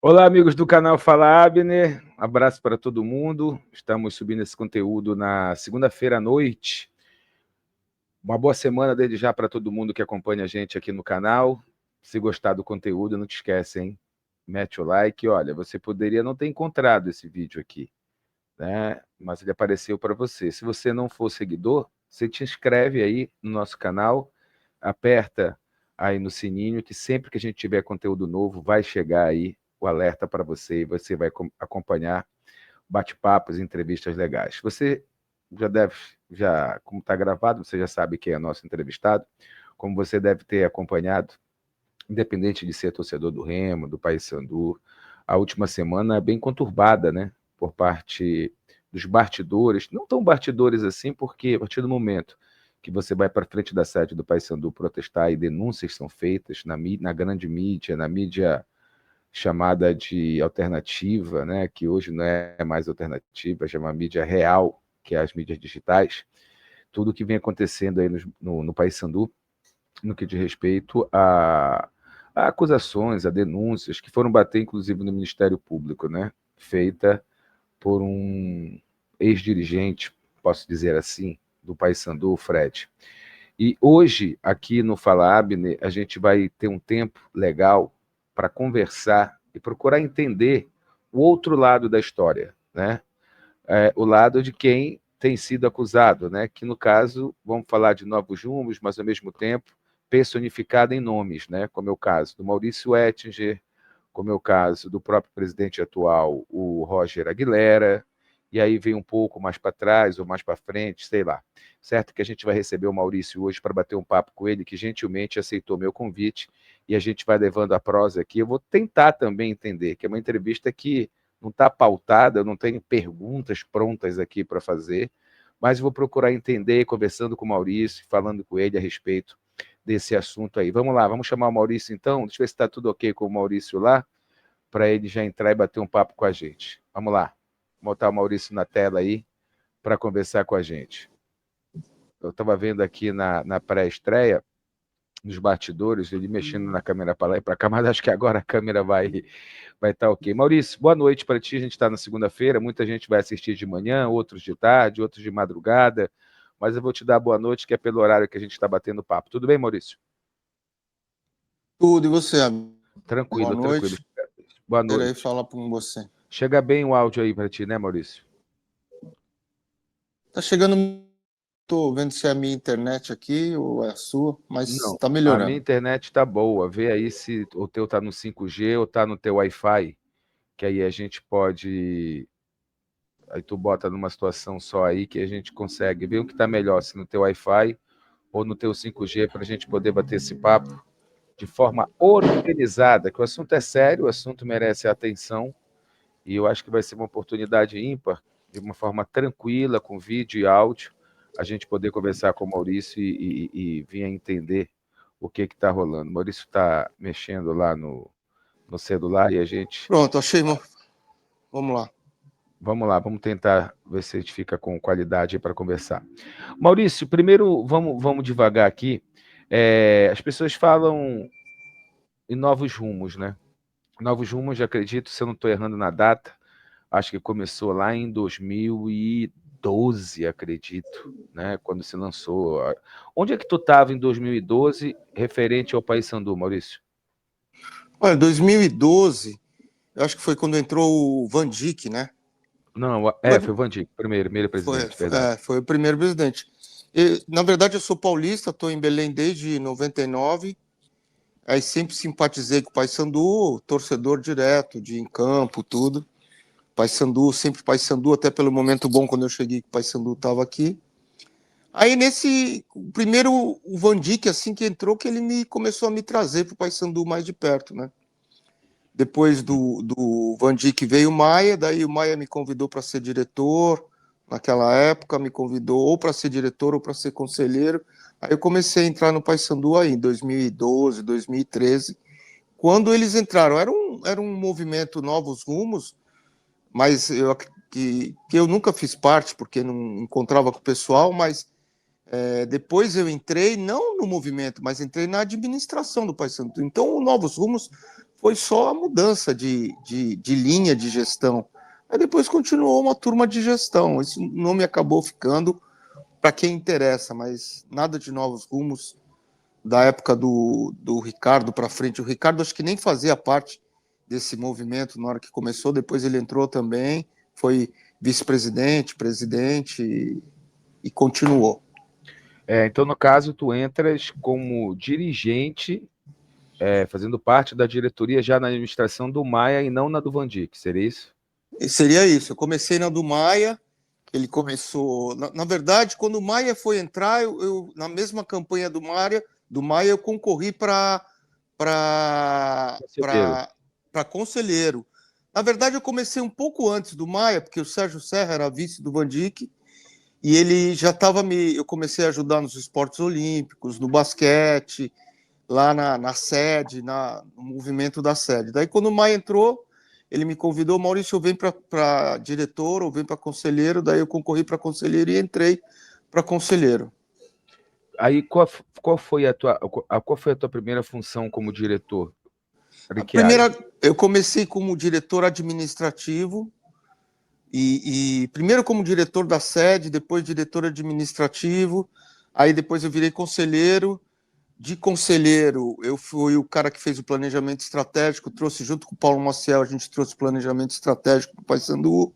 Olá, amigos do canal Fala Abner, abraço para todo mundo. Estamos subindo esse conteúdo na segunda-feira à noite. Uma boa semana desde já para todo mundo que acompanha a gente aqui no canal. Se gostar do conteúdo, não te esquece, hein? Mete o like. Olha, você poderia não ter encontrado esse vídeo aqui, né? Mas ele apareceu para você. Se você não for seguidor, você te inscreve aí no nosso canal, aperta aí no sininho, que sempre que a gente tiver conteúdo novo, vai chegar aí o alerta para você e você vai acompanhar bate-papos, entrevistas legais. Você como está gravado, você já sabe quem é nosso entrevistado, como você deve ter acompanhado, independente de ser torcedor do Remo, do Paysandu, a última semana é bem conturbada, né? Por parte dos bastidores, não tão bastidores assim, porque a partir do momento que você vai para frente da sede do Paysandu protestar e denúncias são feitas na grande mídia, na mídia chamada de alternativa, né, que hoje não é mais alternativa, chama mídia real, que é as mídias digitais, tudo que vem acontecendo aí no Paysandu, no que diz respeito a acusações, a denúncias, que foram bater, inclusive, no Ministério Público, né, feita por um ex-dirigente, posso dizer assim, do Paysandu, o Fred. E hoje, aqui no Fala Abner, a gente vai ter um tempo legal para conversar e procurar entender o outro lado da história, né? O lado de quem tem sido acusado, né? Que no caso, vamos falar de novos rumos, mas ao mesmo tempo personificado em nomes, né? Como é o caso do Maurício Ettinger, como é o caso do próprio presidente atual, o Roger Aguilera, e aí vem um pouco mais para trás ou mais para frente, sei lá. Certo que a gente vai receber o Maurício hoje para bater um papo com ele, que gentilmente aceitou meu convite, e a gente vai levando a prosa aqui. Eu vou tentar também entender, que é uma entrevista que não está pautada, eu não tenho perguntas prontas aqui para fazer, mas vou procurar entender, conversando com o Maurício, falando com ele a respeito desse assunto aí. Vamos lá, vamos chamar o Maurício então? Deixa eu ver se está tudo ok com o Maurício lá, para ele já entrar e bater um papo com a gente. Vamos lá, vou botar o Maurício na tela aí para conversar com a gente. Eu estava vendo aqui na pré-estreia, nos bastidores, ele mexendo na câmera para lá e para cá, mas acho que agora a câmera vai estar ok. Maurício, boa noite para ti. A gente está na segunda-feira, muita gente vai assistir de manhã, outros de tarde, outros de madrugada, mas eu vou te dar boa noite, que é pelo horário que a gente está batendo papo. Tudo bem, Maurício? Tudo, e você, amigo? Tranquilo, Boa tranquilo. noite. Boa Queria noite. falar com você. Chega bem o áudio aí para ti, né, Maurício? Tá chegando, tô vendo se é a minha internet aqui ou é a sua, mas Não, tá a minha melhorando. internet está boa. Vê aí se o teu está no 5G ou está no teu Wi-Fi, que aí a gente pode. Aí tu bota numa situação só aí que a gente consegue ver o que está melhor, se no teu Wi-Fi ou no teu 5G, para a gente poder bater esse papo de forma organizada, que o assunto é sério, o assunto merece atenção, e eu acho que vai ser uma oportunidade ímpar, de uma forma tranquila, com vídeo e áudio, a gente poder conversar com o Maurício e vir a entender o que está rolando. O Maurício está mexendo lá no celular e a gente... Pronto, achei. Vamos lá. Vamos lá, vamos tentar ver se a gente fica com qualidade para conversar. Maurício, primeiro vamos devagar aqui. As pessoas falam em novos rumos, né? Novos rumos, acredito, se eu não estou errando na data, acho que começou lá em 2012, acredito, né? Quando se lançou. Onde é que tu estava em 2012, referente ao Paysandu, Maurício? Olha, 2012, eu acho que foi quando entrou o Van Dijk, né? Não, foi o Van Dijk, primeiro presidente, verdade. Foi o primeiro presidente. Na verdade, eu sou paulista, estou em Belém desde 99. Aí sempre simpatizei com o Paysandu, torcedor direto, de ir em campo, tudo. Paysandu, sempre Paysandu, até pelo momento bom quando eu cheguei que o Paysandu estava aqui. Aí primeiro o Van Dijk, assim que entrou, que ele começou a me trazer para o Paysandu mais de perto, né? Depois do Van Dijk veio o Maia, daí o Maia me convidou para ser diretor, naquela época me convidou ou para ser diretor ou para ser conselheiro. Aí eu comecei a entrar no Paysandu aí em 2012, 2013. Quando eles entraram, era um movimento Novos Rumos, mas que eu nunca fiz parte, porque não encontrava com o pessoal, mas depois eu entrei, não no movimento, mas entrei na administração do Paysandu. Então, o Novos Rumos foi só a mudança de linha de gestão. Aí depois continuou uma turma de gestão. Esse nome acabou ficando para quem interessa, mas nada de novos rumos da época do Ricardo para frente. O Ricardo acho que nem fazia parte desse movimento na hora que começou, depois ele entrou também, foi vice-presidente, presidente e continuou. Então, no caso, tu entras como dirigente, fazendo parte da diretoria já na administração do Maia e não na do Van Dijk, seria isso? E seria isso. Eu comecei na do Maia, ele começou. Na verdade, quando o Maia foi entrar, na mesma campanha do Maia eu concorri para Conselheiro. conselheiro. Na verdade, eu comecei um pouco antes do Maia, porque o Sérgio Serra era vice do Van Dijk, e ele já estava me. Eu comecei a ajudar nos esportes olímpicos, no basquete, lá na sede, no movimento da sede. Daí, quando o Maia entrou, ele me convidou, Maurício, eu venho para diretor ou venho para conselheiro. Daí eu concorri para conselheiro e entrei para conselheiro. Aí, qual foi a tua primeira função como diretor? A primeira, eu comecei como diretor administrativo, primeiro como diretor da sede, depois diretor administrativo, aí depois eu virei conselheiro. De conselheiro, eu fui o cara que fez o planejamento estratégico, trouxe junto com o Paulo Maciel, a gente trouxe o planejamento estratégico para o Paysandu.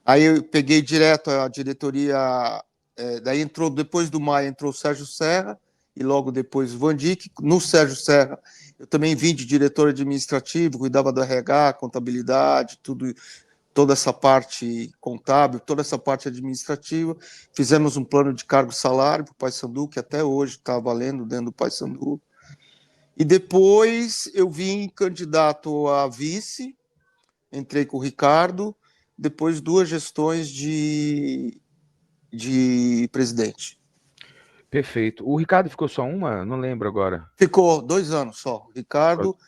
Aí eu peguei direto a diretoria, daí entrou, depois do Maia, entrou o Sérgio Serra, e logo depois o Van Dijk. No Sérgio Serra, eu também vim de diretor administrativo, cuidava do RH, contabilidade, tudo, toda essa parte contábil, toda essa parte administrativa. Fizemos um plano de cargo e salário para o Paysandu, que até hoje está valendo dentro do Paysandu. E depois eu vim candidato a vice, entrei com o Ricardo, depois 2 gestões de presidente. Perfeito. O Ricardo ficou só uma? Não lembro agora. Ficou 2 anos só. Ricardo,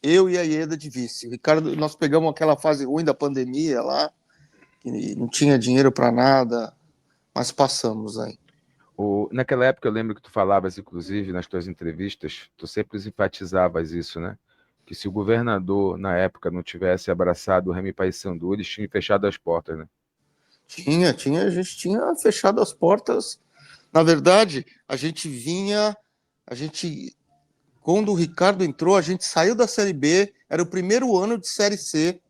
eu e a Ieda de vice. O Ricardo, nós pegamos aquela fase ruim da pandemia lá, que não tinha dinheiro para nada, mas passamos aí. Naquela época eu lembro que tu falavas, inclusive, nas tuas entrevistas, tu sempre enfatizavas isso, né? Que se o governador, na época, não tivesse abraçado o Remy Paysandu, eles tinham fechado as portas, né? A gente tinha fechado as portas. Na verdade, quando o Ricardo entrou, a gente saiu da Série B, era o primeiro ano de Série C,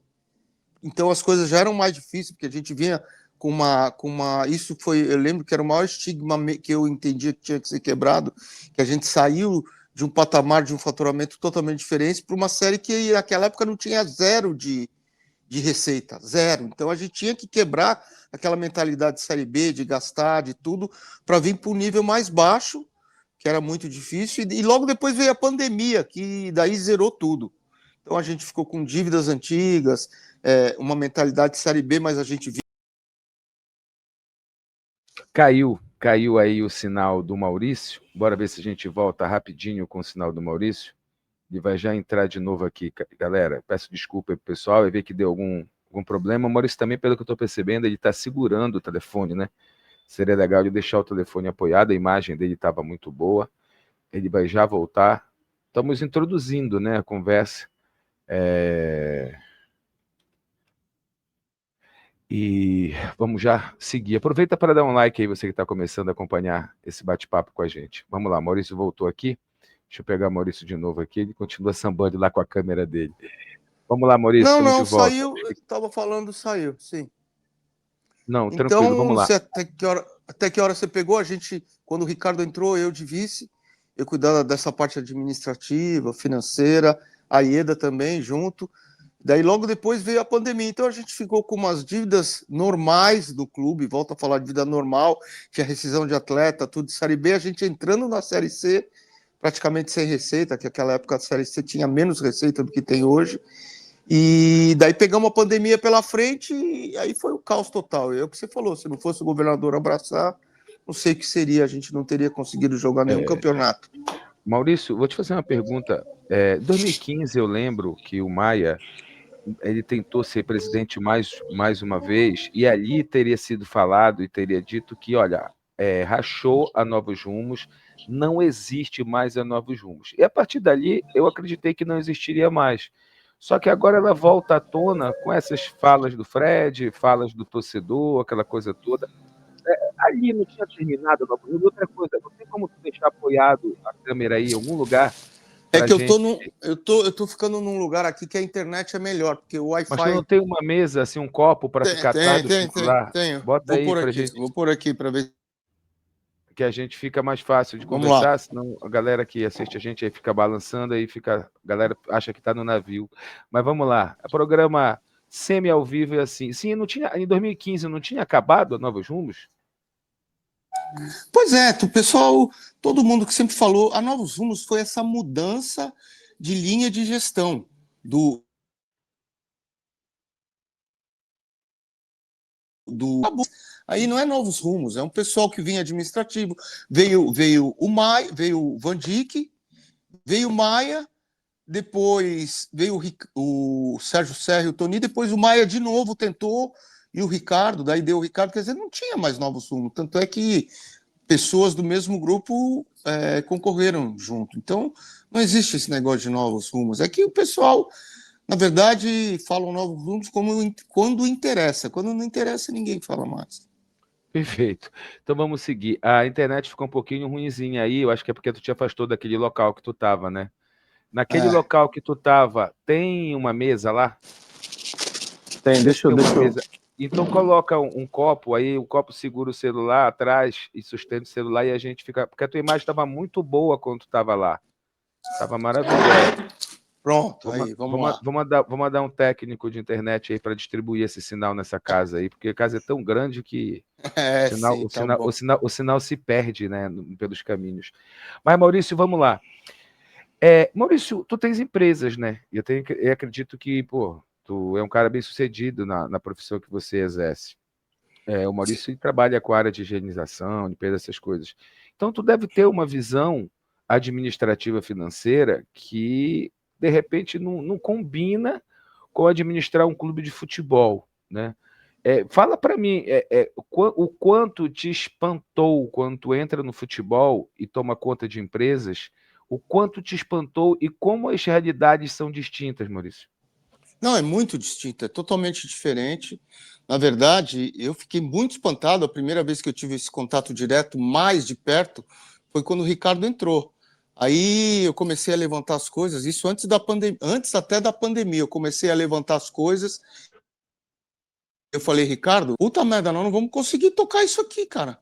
então as coisas já eram mais difíceis, porque a gente vinha isso foi, eu lembro que era o maior estigma que eu entendia que tinha que ser quebrado, que a gente saiu de um patamar de um faturamento totalmente diferente para uma série que naquela época não tinha zero de receita, zero. Então a gente tinha que quebrar aquela mentalidade de Série B, de gastar, de tudo, para vir para um nível mais baixo, que era muito difícil, e logo depois veio a pandemia, que daí zerou tudo. Então a gente ficou com dívidas antigas, uma mentalidade de Série B, mas a gente viu. Caiu aí o sinal do Maurício. Bora ver se a gente volta rapidinho com o sinal do Maurício. Ele vai já entrar de novo aqui, galera. Peço desculpa aí pro pessoal, eu vi que deu algum problema. O Maurício também, pelo que eu estou percebendo, ele está segurando o telefone, né? Seria legal de deixar o telefone apoiado, a imagem dele estava muito boa. Ele vai já voltar. Estamos introduzindo, né, a conversa. E vamos já seguir. Aproveita para dar um like aí, você que está começando a acompanhar esse bate-papo com a gente. Vamos lá, Maurício voltou aqui. Deixa eu pegar o Maurício de novo aqui. Ele continua sambando lá com a câmera dele. Vamos lá, Maurício, estamos de volta. Saiu, estava falando, saiu, sim. Não, tranquilo, Então, vamos lá. até que hora você pegou? A gente, quando o Ricardo entrou, eu de vice, eu cuidava dessa parte administrativa, financeira, a Ieda também junto. Daí logo depois veio a pandemia, então a gente ficou com umas dívidas normais do clube, volta a falar de vida normal, tinha rescisão de atleta, tudo de Série B, a gente entrando na Série C, praticamente sem receita, que naquela época a Série C tinha menos receita do que tem hoje, e daí pegamos a pandemia pela frente e aí foi o caos total. É o que você falou, se não fosse o governador abraçar, não sei o que seria, a gente não teria conseguido jogar nenhum campeonato. Maurício, vou te fazer uma pergunta. Em 2015 eu lembro que o Maia ele tentou ser presidente mais uma vez, e ali teria sido falado e teria dito que, olha, rachou a Novos Rumos, não existe mais a Novos Rumos. E a partir dali, eu acreditei que não existiria mais. Só que agora ela volta à tona com essas falas do Fred, falas do torcedor, aquela coisa toda. Ali não tinha terminado a Nova Rumo. Outra coisa, não tem como tu deixar apoiado a câmera aí em algum lugar É pra que gente. eu tô ficando num lugar aqui que a internet é melhor, porque o Mas tu não Wi-Fi. tem uma mesa, assim, um copo para ficar atrás do celular? Tenho. Bota aí pra gente, Vou por aqui para ver. que a gente fica mais fácil de Vamos lá. conversar, senão a galera que assiste a gente aí fica balançando, aí fica, a galera acha que tá no navio. Mas vamos lá, é programa semi ao vivo é assim. Sim, não tinha, em 2015 não tinha acabado a Novos Rumos? Pois é, o pessoal, todo mundo que sempre falou, a Novos Rumos foi essa mudança de linha de gestão do aí não é Novos Rumos, é um pessoal que vinha administrativo, veio o Maia, veio o Van Dijk, veio o Maia, depois veio o Sérgio Serra e o Toni, depois o Maia de novo tentou e o Ricardo, daí deu o Ricardo, quer dizer, não tinha mais Novos Rumos, tanto é que pessoas do mesmo grupo concorreram junto. Então, não existe esse negócio de novos rumos. É que o pessoal, na verdade, fala novos rumos quando interessa. Quando não interessa, ninguém fala mais. Perfeito. Então vamos seguir. A internet ficou um pouquinho ruinzinha aí, eu acho que é porque tu te afastou daquele local que tu tava, né? Naquele É, local que tu tava, tem uma mesa lá? tem, Vê se deixa tem uma eu. mesa. Então coloca um copo aí, o copo segura o celular atrás e sustenta o celular e a gente fica. Porque a tua imagem estava muito boa quando tu estava lá. Estava maravilhosa. Pronto, aí, vamos lá. Vamos mandar um técnico de internet aí para distribuir esse sinal nessa casa aí, porque a casa é tão grande que É, sim, tá bom. o sinal se perde, né, pelos caminhos. Mas, Maurício, vamos lá. Maurício, tu tens empresas, né? Eu acredito que, pô, tu é um cara bem sucedido na profissão que você exerce. O Maurício ele trabalha com a área de higienização, limpeza, essas coisas. Então, tu deve ter uma visão administrativa financeira que, de repente, não combina com administrar um clube de futebol, né? Fala para mim, o quanto te espantou quando tu entra no futebol e toma conta de empresas, o quanto te espantou e como as realidades são distintas, Maurício? Não, é muito distinto, é totalmente diferente. Na verdade, eu fiquei muito espantado. A primeira vez que eu tive esse contato direto, mais de perto, foi quando o Ricardo entrou. Aí eu comecei a levantar as coisas, isso antes da pandemia, antes até da pandemia, eu comecei a levantar as coisas. Eu falei, Ricardo, puta merda, nós não vamos conseguir tocar isso aqui, cara.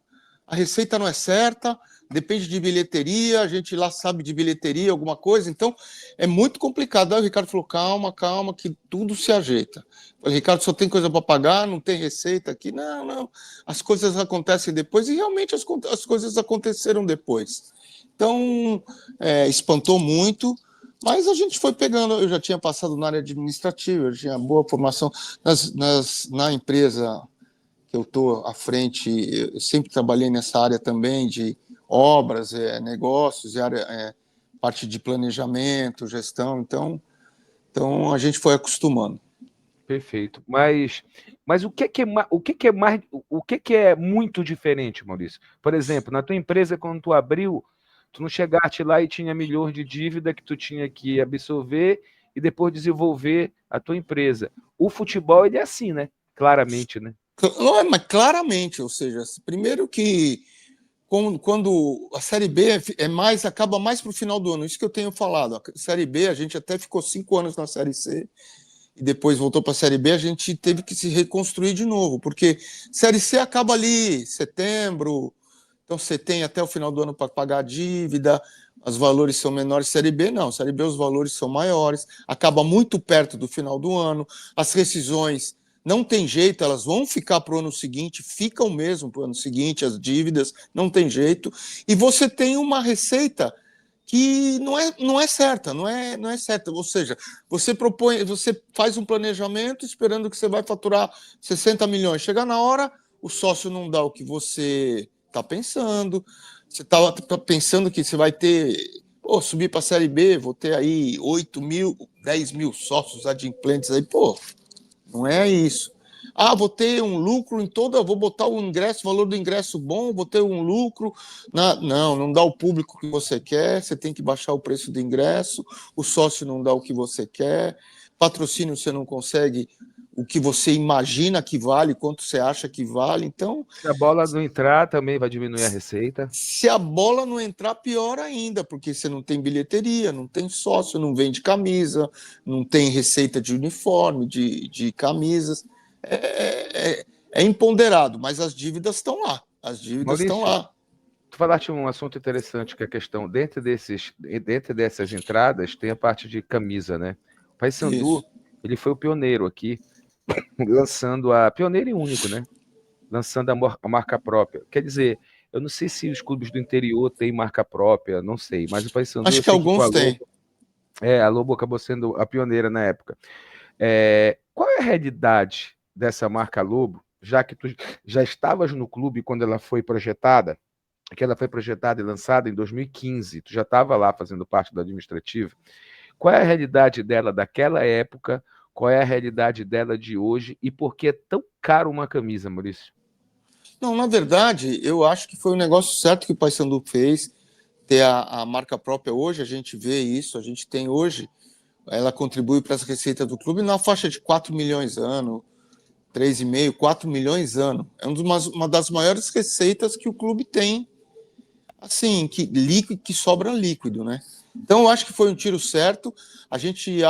A receita não é certa, depende de bilheteria, a gente lá sabe de bilheteria, alguma coisa, então é muito complicado. Aí o Ricardo falou, calma, calma, que tudo se ajeita. Eu falei, Ricardo, só tem coisa para pagar, não tem receita aqui. Não, não, as coisas acontecem depois, e realmente as coisas aconteceram depois. Então, espantou muito, mas a gente foi pegando. Eu já tinha passado na área administrativa, eu tinha boa formação na empresa que eu estou à frente. Eu sempre trabalhei nessa área também de obras, negócios, parte de planejamento, gestão. Então a gente foi acostumando. Perfeito. Mas o que é muito diferente, Maurício? Por exemplo, na tua empresa, quando tu abriu, tu não chegaste lá e tinha milhões de dívida que tu tinha que absorver e depois desenvolver a tua empresa. O futebol, ele é assim, né? Claramente, né? Não, mas claramente, ou seja, primeiro que quando a Série B acaba mais para o final do ano, isso que eu tenho falado. A Série B, a gente até ficou 5 anos na Série C e depois voltou para a Série B, a gente teve que se reconstruir de novo, porque Série C acaba ali setembro, então você tem até o final do ano para pagar a dívida, os valores são menores. Série B não, Série B os valores são maiores, acaba muito perto do final do ano, as rescisões não tem jeito, elas vão ficar para o ano seguinte, ficam mesmo para o ano seguinte, as dívidas, não tem jeito, e você tem uma receita que não é certa, não é certa. Ou seja, você faz um planejamento esperando que você vai faturar 60 milhões. Chega na hora, o sócio não dá o que você está pensando. Você está pensando que você vai ter, subir para a Série B, vou ter aí 8 mil, 10 mil sócios adimplentes aí, não é isso. Ah, vou ter um lucro em toda, vou botar o ingresso, o valor do ingresso bom, vou ter um lucro. Não dá o público que você quer, você tem que baixar o preço do ingresso, o sócio não dá o que você quer. patrocínio você não consegue o que você imagina que vale, quanto você acha que vale. Então, Se a bola não entrar, também vai diminuir a receita. se a bola não entrar, pior ainda, porque você não tem bilheteria, não tem sócio, não vende camisa, não tem receita de uniforme, de camisas. É imponderado, mas as dívidas estão lá. As dívidas estão Maurício, lá. tu falaste um assunto interessante, que é a questão, dentro dessas entradas, tem a parte de camisa, né? O Paysandu, Isso. ele foi o pioneiro aqui, lançando pioneiro e único, né? Lançando a marca própria. Quer dizer, eu não sei se os clubes do interior têm marca própria, não sei, mas o Paysandu, eu Acho que sei que com alguns têm. A Lobo acabou sendo a pioneira na época. Qual é a realidade dessa marca Lobo, já que tu já estavas no clube quando ela foi projetada? Que ela foi projetada e lançada em 2015, tu já estava lá fazendo parte do administrativo. Qual é a realidade dela daquela época? Qual é a realidade dela de hoje? E por que é tão caro uma camisa, Maurício? Não, na verdade, eu acho que foi um negócio certo que o Paysandu fez, ter a marca própria hoje, a gente vê isso, a gente tem hoje, ela contribui para as receitas do clube na faixa de 4 milhões ano, 3,5, 4 milhões ano. É uma das maiores receitas que o clube tem, assim, que sobra líquido, né? Então, eu acho que foi um tiro certo. A gente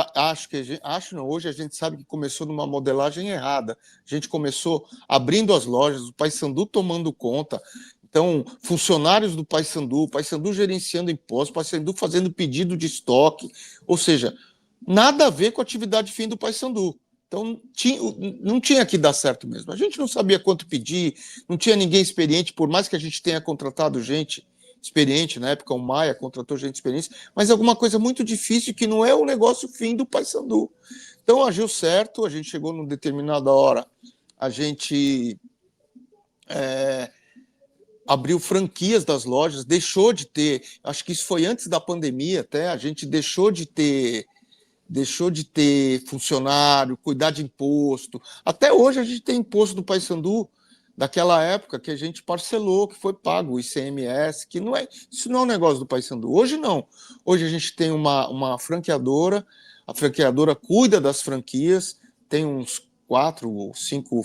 acho não, hoje a gente sabe que começou numa modelagem errada. A gente começou abrindo as lojas, o Paysandu tomando conta. Então, funcionários do Paysandu, o Paysandu gerenciando impostos, o Paysandu fazendo pedido de estoque, ou seja, nada a ver com a atividade fim do Paysandu. Então, não tinha que dar certo mesmo. A gente não sabia quanto pedir, não tinha ninguém experiente, por mais que a gente tenha contratado gente experiente, na época o Maia contratou gente experiente, mas alguma coisa muito difícil que não é o negócio fim do Paysandu. Então agiu certo, a gente chegou numa determinada hora, a gente abriu franquias das lojas, deixou de ter, acho que isso foi antes da pandemia até, a gente deixou de ter funcionário, cuidar de imposto. Até hoje a gente tem imposto do Paysandu daquela época que a gente parcelou, que foi pago, o ICMS, que não é, isso não é um negócio do Paysandu. Hoje não. Hoje a gente tem uma franqueadora, a franqueadora cuida das franquias, tem uns 4 ou 5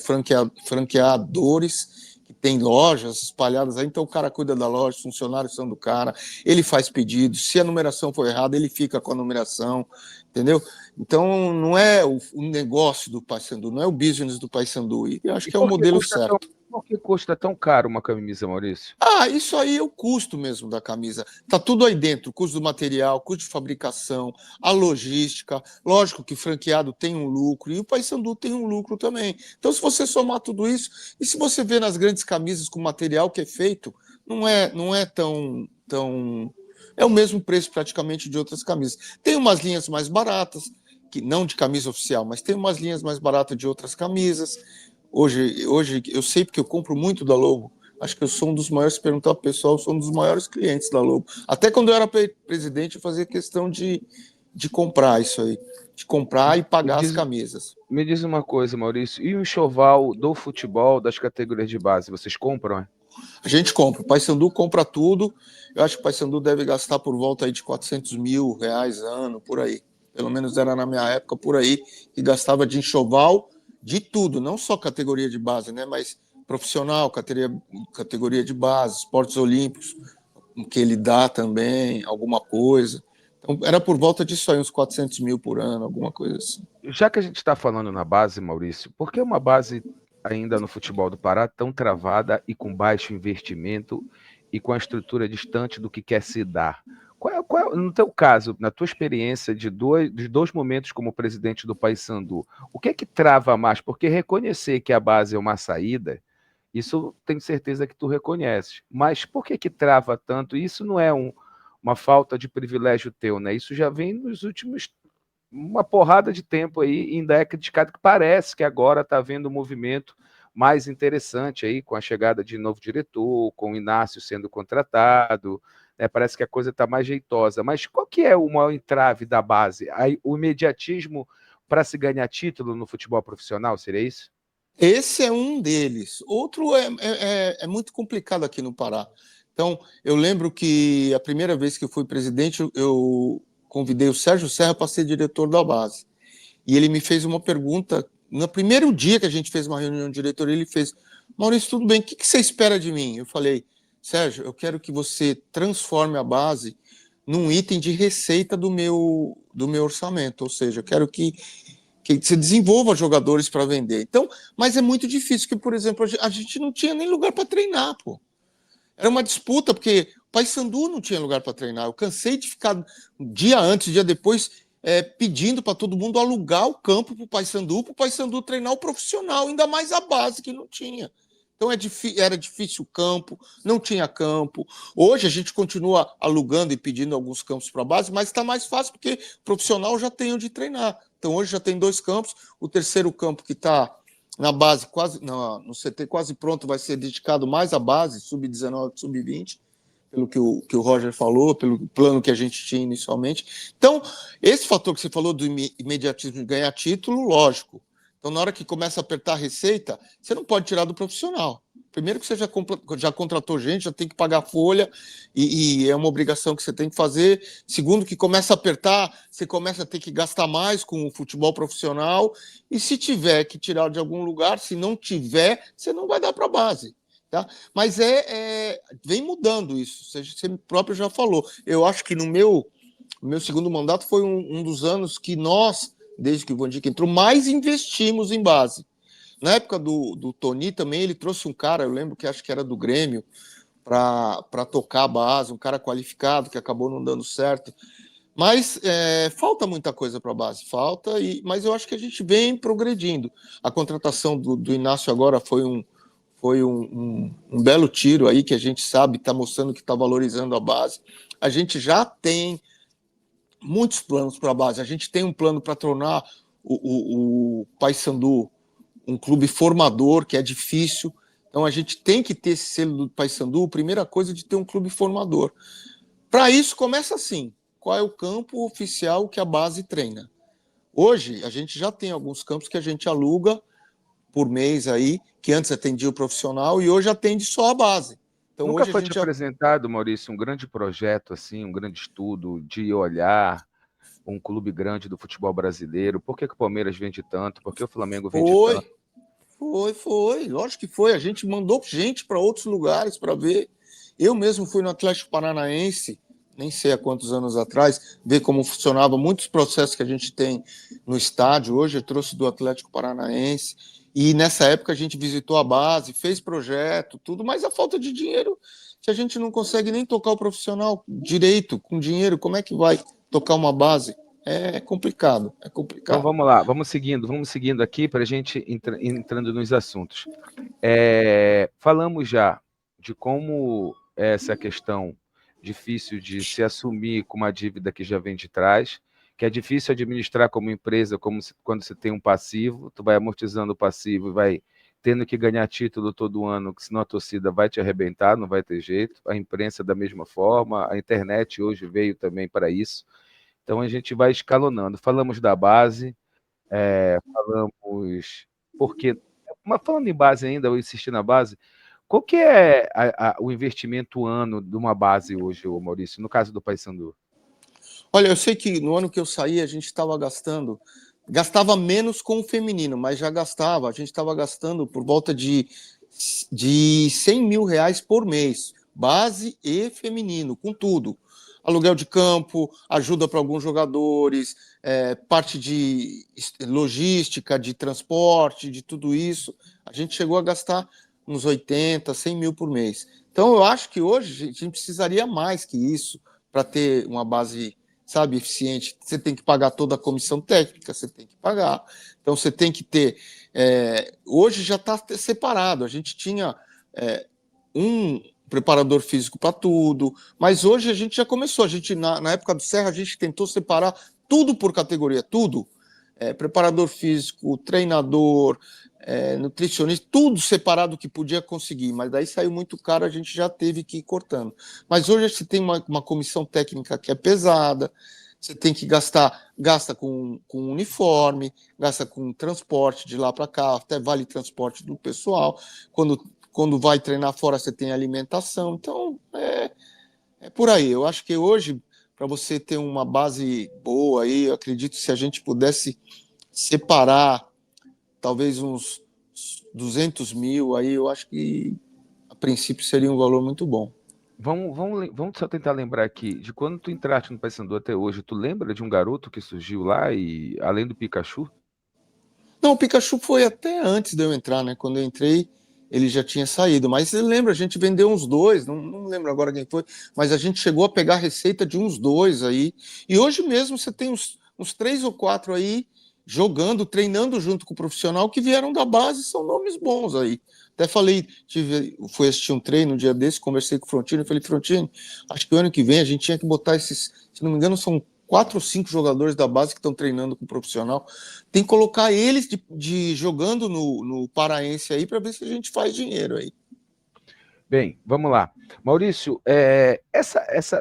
franqueadores que tem lojas espalhadas aí, então o cara cuida da loja, os funcionários são do cara, ele faz pedidos, se a numeração for errada, ele fica com a numeração, entendeu? Então, não é o negócio do Paysandu, não é o business do Paysandu. E eu acho E que é o modelo certo. por que custa tão caro uma camisa, Maurício? Ah, isso aí é o custo mesmo da camisa. Tá tudo aí dentro, o custo do material, custo de fabricação, a logística. Lógico que franqueado tem um lucro e o Paysandu tem um lucro também. Então, se você somar tudo isso, e se você vê nas grandes camisas com o material que é feito, não é tão é o mesmo preço praticamente de outras camisas. Tem umas linhas mais baratas, que não de camisa oficial, mas tem umas linhas mais baratas de outras camisas. Hoje eu sei porque eu compro muito da Lobo. Acho que eu sou um dos maiores, se perguntar ao pessoal, eu sou um dos maiores clientes da Lobo. Até quando eu era presidente, eu fazia questão de comprar isso aí, de comprar e Me pagar as diz, camisas. me diz uma coisa, Maurício, e o enxoval do futebol das categorias de base, vocês compram? É? A gente compra, o Paysandu compra tudo. Eu acho que o Paysandu deve gastar por volta aí de 400 mil reais ano, por aí. Pelo menos era na minha época por aí, que gastava de enxoval de tudo, não só categoria de base, né? Mas profissional, categoria de base, esportes olímpicos, que ele dá também, alguma coisa. Então, era por volta disso aí, uns 400 mil por ano, alguma coisa assim. Já que a gente está falando na base, Maurício, por que uma base ainda no futebol do Pará tão travada e com baixo investimento e com a estrutura distante do que quer se dar? No teu caso, na tua experiência de dois momentos como presidente do Paysandu, o que é que trava mais? Porque reconhecer que a base é uma saída, isso tenho certeza que tu reconheces. Mas por que trava tanto? Isso não é uma falta de privilégio teu, né? Isso já vem nos últimos uma porrada de tempo aí, e ainda é criticado, que parece que agora está havendo um movimento mais interessante aí, com a chegada de novo diretor, com o Inácio sendo contratado, né, parece que a coisa está mais jeitosa. Mas qual que é o maior entrave da base? Aí, o imediatismo para se ganhar título no futebol profissional, seria isso? Esse é um deles. Outro é muito complicado aqui no Pará. Então, eu lembro que a primeira vez que eu fui presidente, eu convidei o Sérgio Serra para ser diretor da base. e ele me fez uma pergunta, no primeiro dia que a gente fez uma reunião de diretoria, ele fez, Maurício, tudo bem, o que você espera de mim? Eu falei, Sérgio, eu quero que você transforme a base num item de receita do meu orçamento, ou seja, eu quero que você desenvolva jogadores para vender. Então, mas é muito difícil, porque, por exemplo, a gente não tinha nem lugar para treinar, pô. Era uma disputa, porque o Paysandu não tinha lugar para treinar. Eu cansei de ficar dia antes, dia depois, pedindo para todo mundo alugar o campo para o Paysandu treinar o profissional, ainda mais a base que não tinha. Então era difícil o campo, não tinha campo. Hoje a gente continua alugando e pedindo alguns campos para a base, mas está mais fácil porque o profissional já tem onde treinar. Então hoje já tem 2 campos, o terceiro campo que está na base, no CT quase pronto, vai ser dedicado mais à base, sub-19, sub-20, pelo que o Roger falou, pelo plano que a gente tinha inicialmente. Então, esse fator que você falou do imediatismo de ganhar título, lógico. Então, na hora que começa a apertar a receita, você não pode tirar do profissional. Primeiro que você já contratou gente, já tem que pagar folha, e é uma obrigação que você tem que fazer. Segundo, que começa a apertar, você começa a ter que gastar mais com o futebol profissional, e se tiver que tirar de algum lugar, se não tiver, você não vai dar para a base. Tá? Mas vem mudando isso, você próprio já falou. Eu acho que no meu segundo mandato foi um dos anos que nós, desde que o Vandic entrou, mais investimos em base. Na época do Tony também, ele trouxe um cara, eu lembro que acho que era do Grêmio, para tocar a base, um cara qualificado, que acabou não dando certo. Mas falta muita coisa para a base, falta, mas eu acho que a gente vem progredindo. A contratação do Inácio agora foi um belo tiro aí, que a gente sabe, está mostrando que está valorizando a base. A gente já tem muitos planos para a base. A gente tem um plano para tornar o Paysandu um clube formador, que é difícil. Então a gente tem que ter esse selo do Paysandu, primeira coisa de ter um clube formador. Para isso, começa assim: qual é o campo oficial que a base treina? Hoje, a gente já tem alguns campos que a gente aluga por mês aí, que antes atendia o profissional e hoje atende só a base. Então Nunca hoje a foi te gente já... apresentado, Maurício, um grande projeto, assim, um grande estudo de olhar um clube grande do futebol brasileiro? Por que o Palmeiras vende tanto? Por que o Flamengo vende tanto? Foi. Lógico que foi. A gente mandou gente para outros lugares para ver. Eu mesmo fui no Atlético Paranaense, nem sei há quantos anos atrás, ver como funcionava muitos processos que a gente tem no estádio. Hoje eu trouxe do Atlético Paranaense. E nessa época a gente visitou a base, fez projeto, tudo, mas a falta de dinheiro, se a gente não consegue nem tocar o profissional direito, com dinheiro, como é que vai tocar uma base? É complicado, é Então complicado. vamos lá, vamos seguindo aqui para a gente entrando nos assuntos. Falamos já de como essa questão difícil de se assumir com uma dívida que já vem de trás, que é difícil administrar como empresa, quando você tem um passivo, tu vai amortizando o passivo e vai tendo que ganhar título todo ano, que senão a torcida vai te arrebentar, não vai ter jeito. A imprensa da mesma forma, a internet hoje veio também para isso. Então a gente vai escalonando. Falamos da base, falamos porque, mas falando em base ainda, eu insisti na base. Qual que é o investimento ano de uma base hoje, Maurício, no caso do Paysandu? Olha, eu sei que no ano que eu saí a gente estava gastava menos com o feminino, mas já gastava, a gente estava gastando por volta de 100 mil reais por mês, base e feminino, com tudo. Aluguel de campo, ajuda para alguns jogadores, parte de logística, de transporte, de tudo isso. A gente chegou a gastar uns 80, 100 mil por mês. Então, eu acho que hoje a gente precisaria mais que isso para ter uma base, sabe, eficiente. Você tem que pagar toda a comissão técnica, você tem que pagar. Então, você tem que ter... hoje já está separado. A gente tinha um preparador físico para tudo, mas hoje a gente já começou. A gente, na época do Serra, a gente tentou separar tudo por categoria, tudo. Preparador físico, treinador, nutricionista, tudo separado que podia conseguir, mas daí saiu muito caro, a gente já teve que ir cortando. Mas hoje você tem uma comissão técnica que é pesada, você tem que gasta com uniforme, gasta com transporte de lá para cá, até vale transporte do pessoal. Quando vai treinar fora, você tem alimentação. Então, é por aí. Eu acho que hoje, para você ter uma base boa aí, eu acredito que se a gente pudesse separar talvez uns 200 mil, aí eu acho que a princípio seria um valor muito bom. Vamos só tentar lembrar aqui, de quando tu entraste no Paysandu até hoje, tu lembra de um garoto que surgiu lá, e além do Pikachu? Não, o Pikachu foi até antes de eu entrar, né? Quando eu entrei, ele já tinha saído. Mas você lembra, a gente vendeu uns dois, não lembro agora quem foi, mas a gente chegou a pegar a receita de uns dois aí. E hoje mesmo você tem uns 3 ou 4 aí jogando, treinando junto com o profissional que vieram da base, são nomes bons aí. Até falei, fui assistir um treino um dia desse, conversei com o Frontini, falei, Frontini, acho que o ano que vem a gente tinha que botar esses, se não me engano, são 4 ou 5 jogadores da base que estão treinando com o profissional. Tem que colocar eles jogando no Paraense aí para ver se a gente faz dinheiro aí. Bem, vamos lá. Maurício,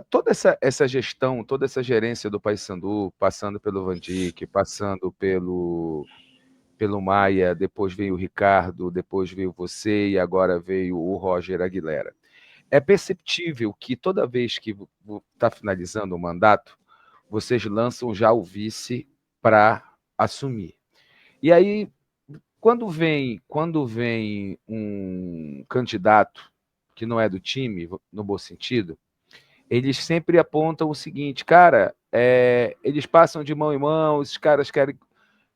toda essa gestão, toda essa gerência do Paysandu, passando pelo Van Dijk, passando pelo Maia, depois veio o Ricardo, depois veio você e agora veio o Roger Aguilera. É perceptível que toda vez que está finalizando o mandato, vocês lançam já o vice para assumir. E aí, quando vem um candidato que não é do time, no bom sentido, eles sempre apontam o seguinte, cara, eles passam de mão em mão, esses caras querem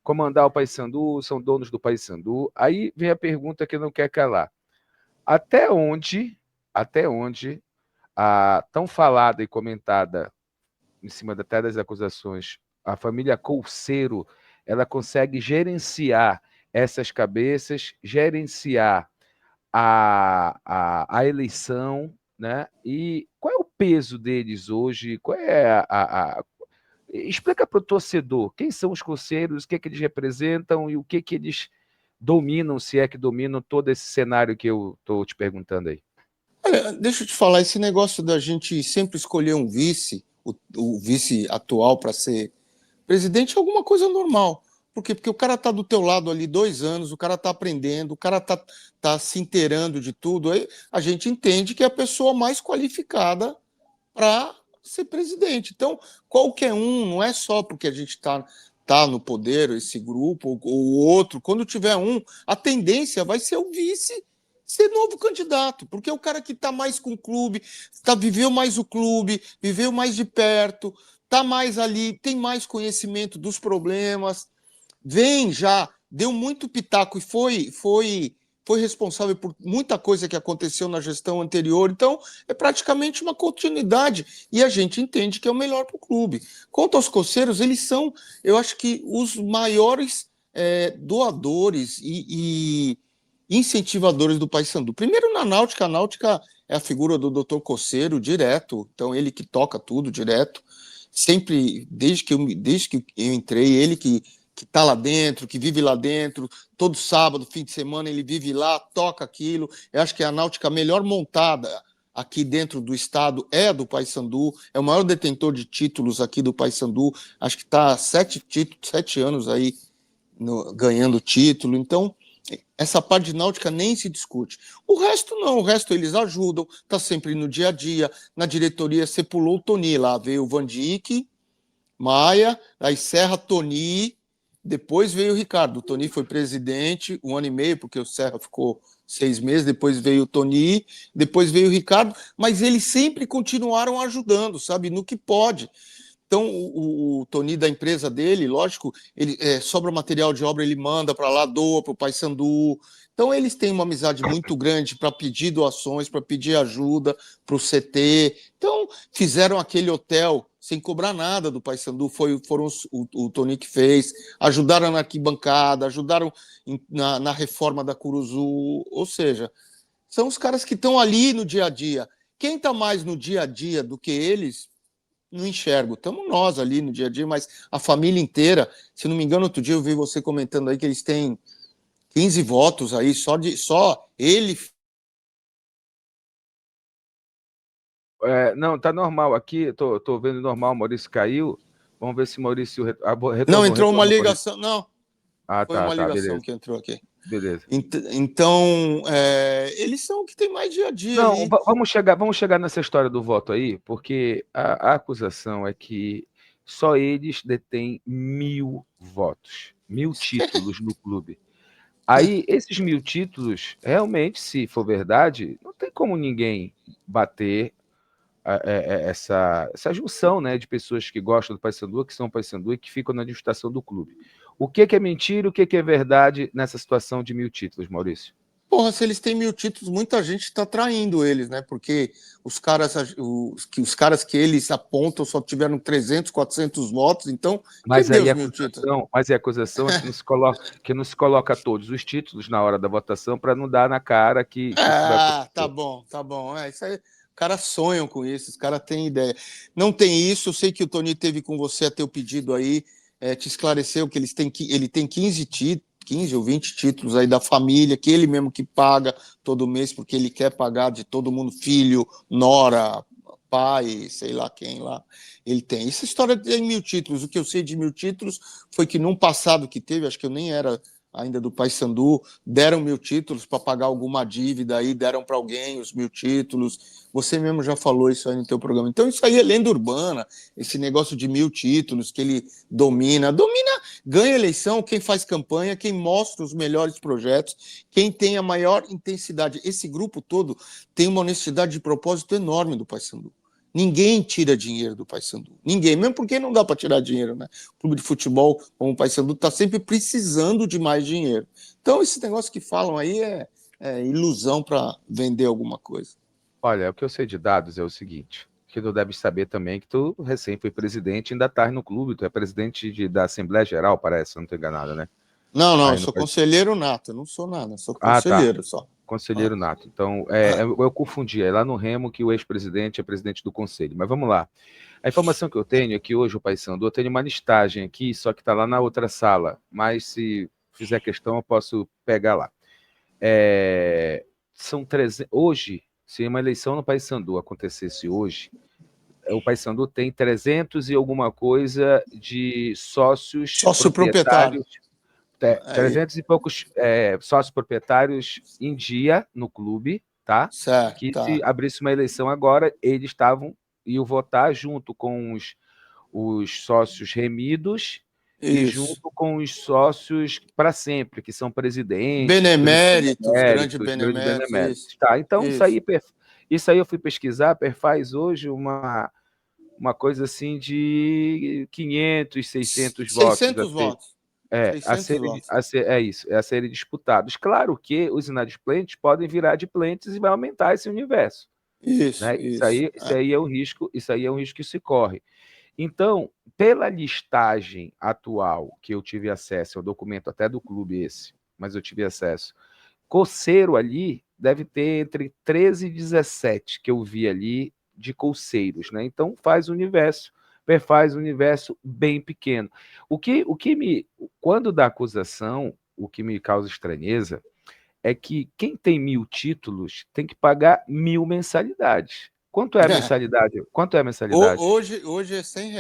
comandar o Paysandu, são donos do Paysandu. Aí vem a pergunta que não quer calar. Até onde a tão falada e comentada, em cima até das acusações, a família Couceiro, ela consegue gerenciar essas cabeças, gerenciar a eleição, né? E qual é o peso deles hoje? Qual é Explica para o torcedor quem são os conselhos, o que, que eles representam e o que, que eles dominam, se é que dominam todo esse cenário que eu estou te perguntando aí. Olha, deixa eu te falar, esse negócio da gente sempre escolher um vice, o vice atual para ser presidente é alguma coisa normal. Por quê? Porque o cara tá do teu lado ali 2 anos, o cara tá aprendendo, o cara tá se inteirando de tudo. Aí a gente entende que é a pessoa mais qualificada para ser presidente. Então, qualquer um, não é só porque a gente tá no poder, esse grupo ou outro. Quando tiver um, a tendência vai ser o vice ser novo candidato, porque é o cara que está mais com o clube, viveu mais o clube, viveu mais de perto, está mais ali, tem mais conhecimento dos problemas, vem já, deu muito pitaco e foi responsável por muita coisa que aconteceu na gestão anterior. Então, é praticamente uma continuidade e a gente entende que é o melhor para o clube. Quanto aos coceiros, eles são, eu acho que, os maiores doadores e incentivadores do Paysandu. Primeiro na Náutica, a Náutica é a figura do Dr. Coceiro direto, então ele que toca tudo direto. Sempre, desde que eu entrei, ele que está lá dentro, que vive lá dentro, todo sábado, fim de semana, ele vive lá, toca aquilo. Eu acho que a náutica melhor montada aqui dentro do estado é a do Paysandu, é o maior detentor de títulos aqui do Paysandu, acho que está 7 anos aí ganhando título, então essa parte de náutica nem se discute. O resto não, o resto eles ajudam, está sempre no dia a dia, na diretoria você pulou o Toni lá, veio o Van Dijk, Maia, aí Serra, Toni, depois veio o Ricardo. O Toni foi presidente 1 ano e meio, porque o Serra ficou 6 meses, depois veio o Toni, depois veio o Ricardo, mas eles sempre continuaram ajudando, sabe, no que pode. Então, o Toni da empresa dele, lógico, ele sobra material de obra, ele manda para lá, doa para o Paysandu. Então, eles têm uma amizade muito grande para pedir doações, para pedir ajuda para o CT. Então, fizeram aquele hotel sem cobrar nada do Paysandu, foram o Toni que fez, ajudaram na arquibancada, ajudaram na reforma da Curuzu, ou seja, são os caras que estão ali no dia a dia. Quem está mais no dia a dia do que eles, não enxergo. Estamos nós ali no dia a dia, mas a família inteira, se não me engano, outro dia eu vi você comentando aí que eles têm 15 votos aí, só ele. Não, tá normal aqui, tô vendo normal, o Maurício caiu. Vamos ver se o Maurício Não, retornou, entrou uma Maurício. ligação. Não, Ah, foi uma tá, ligação beleza. que entrou aqui. Beleza. Então, eles são o que tem mais dia a dia Não, ali. vamos chegar nessa história do voto aí, porque a acusação é que só eles detêm 1.000 votos. 1.000 títulos no clube. Aí, esses 1.000 títulos, realmente, se for verdade, não tem como ninguém bater essa junção, né, de pessoas que gostam do Paysandu, que são Paysandu e que ficam na administração do clube. O que é mentira, o que é verdade nessa situação de 1.000 títulos, Maurício? Porra, se eles têm 1.000 títulos, muita gente está traindo eles, né? Porque os caras que eles apontam só tiveram 300, 400 votos, então quem Mas deu aí os a 1.000 títulos? acusação, é que não se coloca todos os títulos na hora da votação para não dar na cara que isso vai Ah, tá acontecer. bom, tá bom. Isso aí, os caras sonham com isso, os caras têm ideia. Não tem isso, eu sei que o Tony teve com você a teu pedido aí, te esclareceu que ele tem 15 ou 20 títulos aí da família, que ele mesmo que paga todo mês, porque ele quer pagar de todo mundo, filho, nora, pai, sei lá quem lá, ele tem. Essa história de 1.000 títulos, o que eu sei de 1.000 títulos foi que num passado que teve, acho que eu nem era ainda do Paysandu, deram 1.000 títulos para pagar alguma dívida aí, deram para alguém os 1.000 títulos. Você mesmo já falou isso aí no teu programa. Então isso aí é lenda urbana, esse negócio de 1.000 títulos que ele domina, ganha eleição quem faz campanha, quem mostra os melhores projetos, quem tem a maior intensidade. Esse grupo todo tem uma honestidade de propósito enorme do Paysandu. Ninguém tira dinheiro do Paysandu. Ninguém, mesmo porque não dá para tirar dinheiro, né? O clube de futebol, como o Paysandu, está sempre precisando de mais dinheiro. Então, esse negócio que falam aí é ilusão para vender alguma coisa. Olha, o que eu sei de dados é o seguinte, que tu deve saber também que tu recém foi presidente e ainda tá no clube, tu é presidente da Assembleia Geral, parece, se eu não estou enganado, né? Não, eu Aí no... sou conselheiro nato, eu não sou nada, sou Ah, tá. conselheiro só. Conselheiro nato. Então, Ah, eu confundi. É lá no Remo que o ex-presidente é presidente do conselho. Mas vamos lá. A informação que eu tenho é que hoje o Paysandu, eu tenho uma listagem aqui, só que está lá na outra sala. Mas se fizer questão, eu posso pegar lá. São 300, hoje, se uma eleição no Paysandu acontecesse hoje, o Paysandu tem 300 e alguma coisa de sócios sócio proprietário. proprietários, Aí, 300 e poucos sócios proprietários em dia no clube, tá? certo, Que se tá. abrisse uma eleição agora, eles iam votar junto com os sócios remidos e Isso. junto com os sócios para sempre, que são presidentes, grandes Beneméritos, grande beneméritos, grandes beneméritos, isso. beneméritos. Tá, então Isso. isso aí eu fui pesquisar, a Per faz hoje uma coisa assim de 500, 600 votos a 600 ser, votos. 600 votos. é isso, a serem disputados. Claro que os inadimplentes podem virar adimplentes e vai aumentar esse universo, Isso, né? isso. Isso aí é um risco, isso aí é um risco que se corre. Então, pela listagem atual que eu tive acesso, é o documento até do clube esse, mas eu tive acesso. Coceiro ali deve ter entre 13 e 17 que eu vi ali de colseiros, né? Então faz um universo bem pequeno. Quando dá acusação, o que me causa estranheza é que quem tem 1.000 títulos tem que pagar 1.000 mensalidades. Quanto é a mensalidade? Quanto é a mensalidade? Hoje é R$ 100.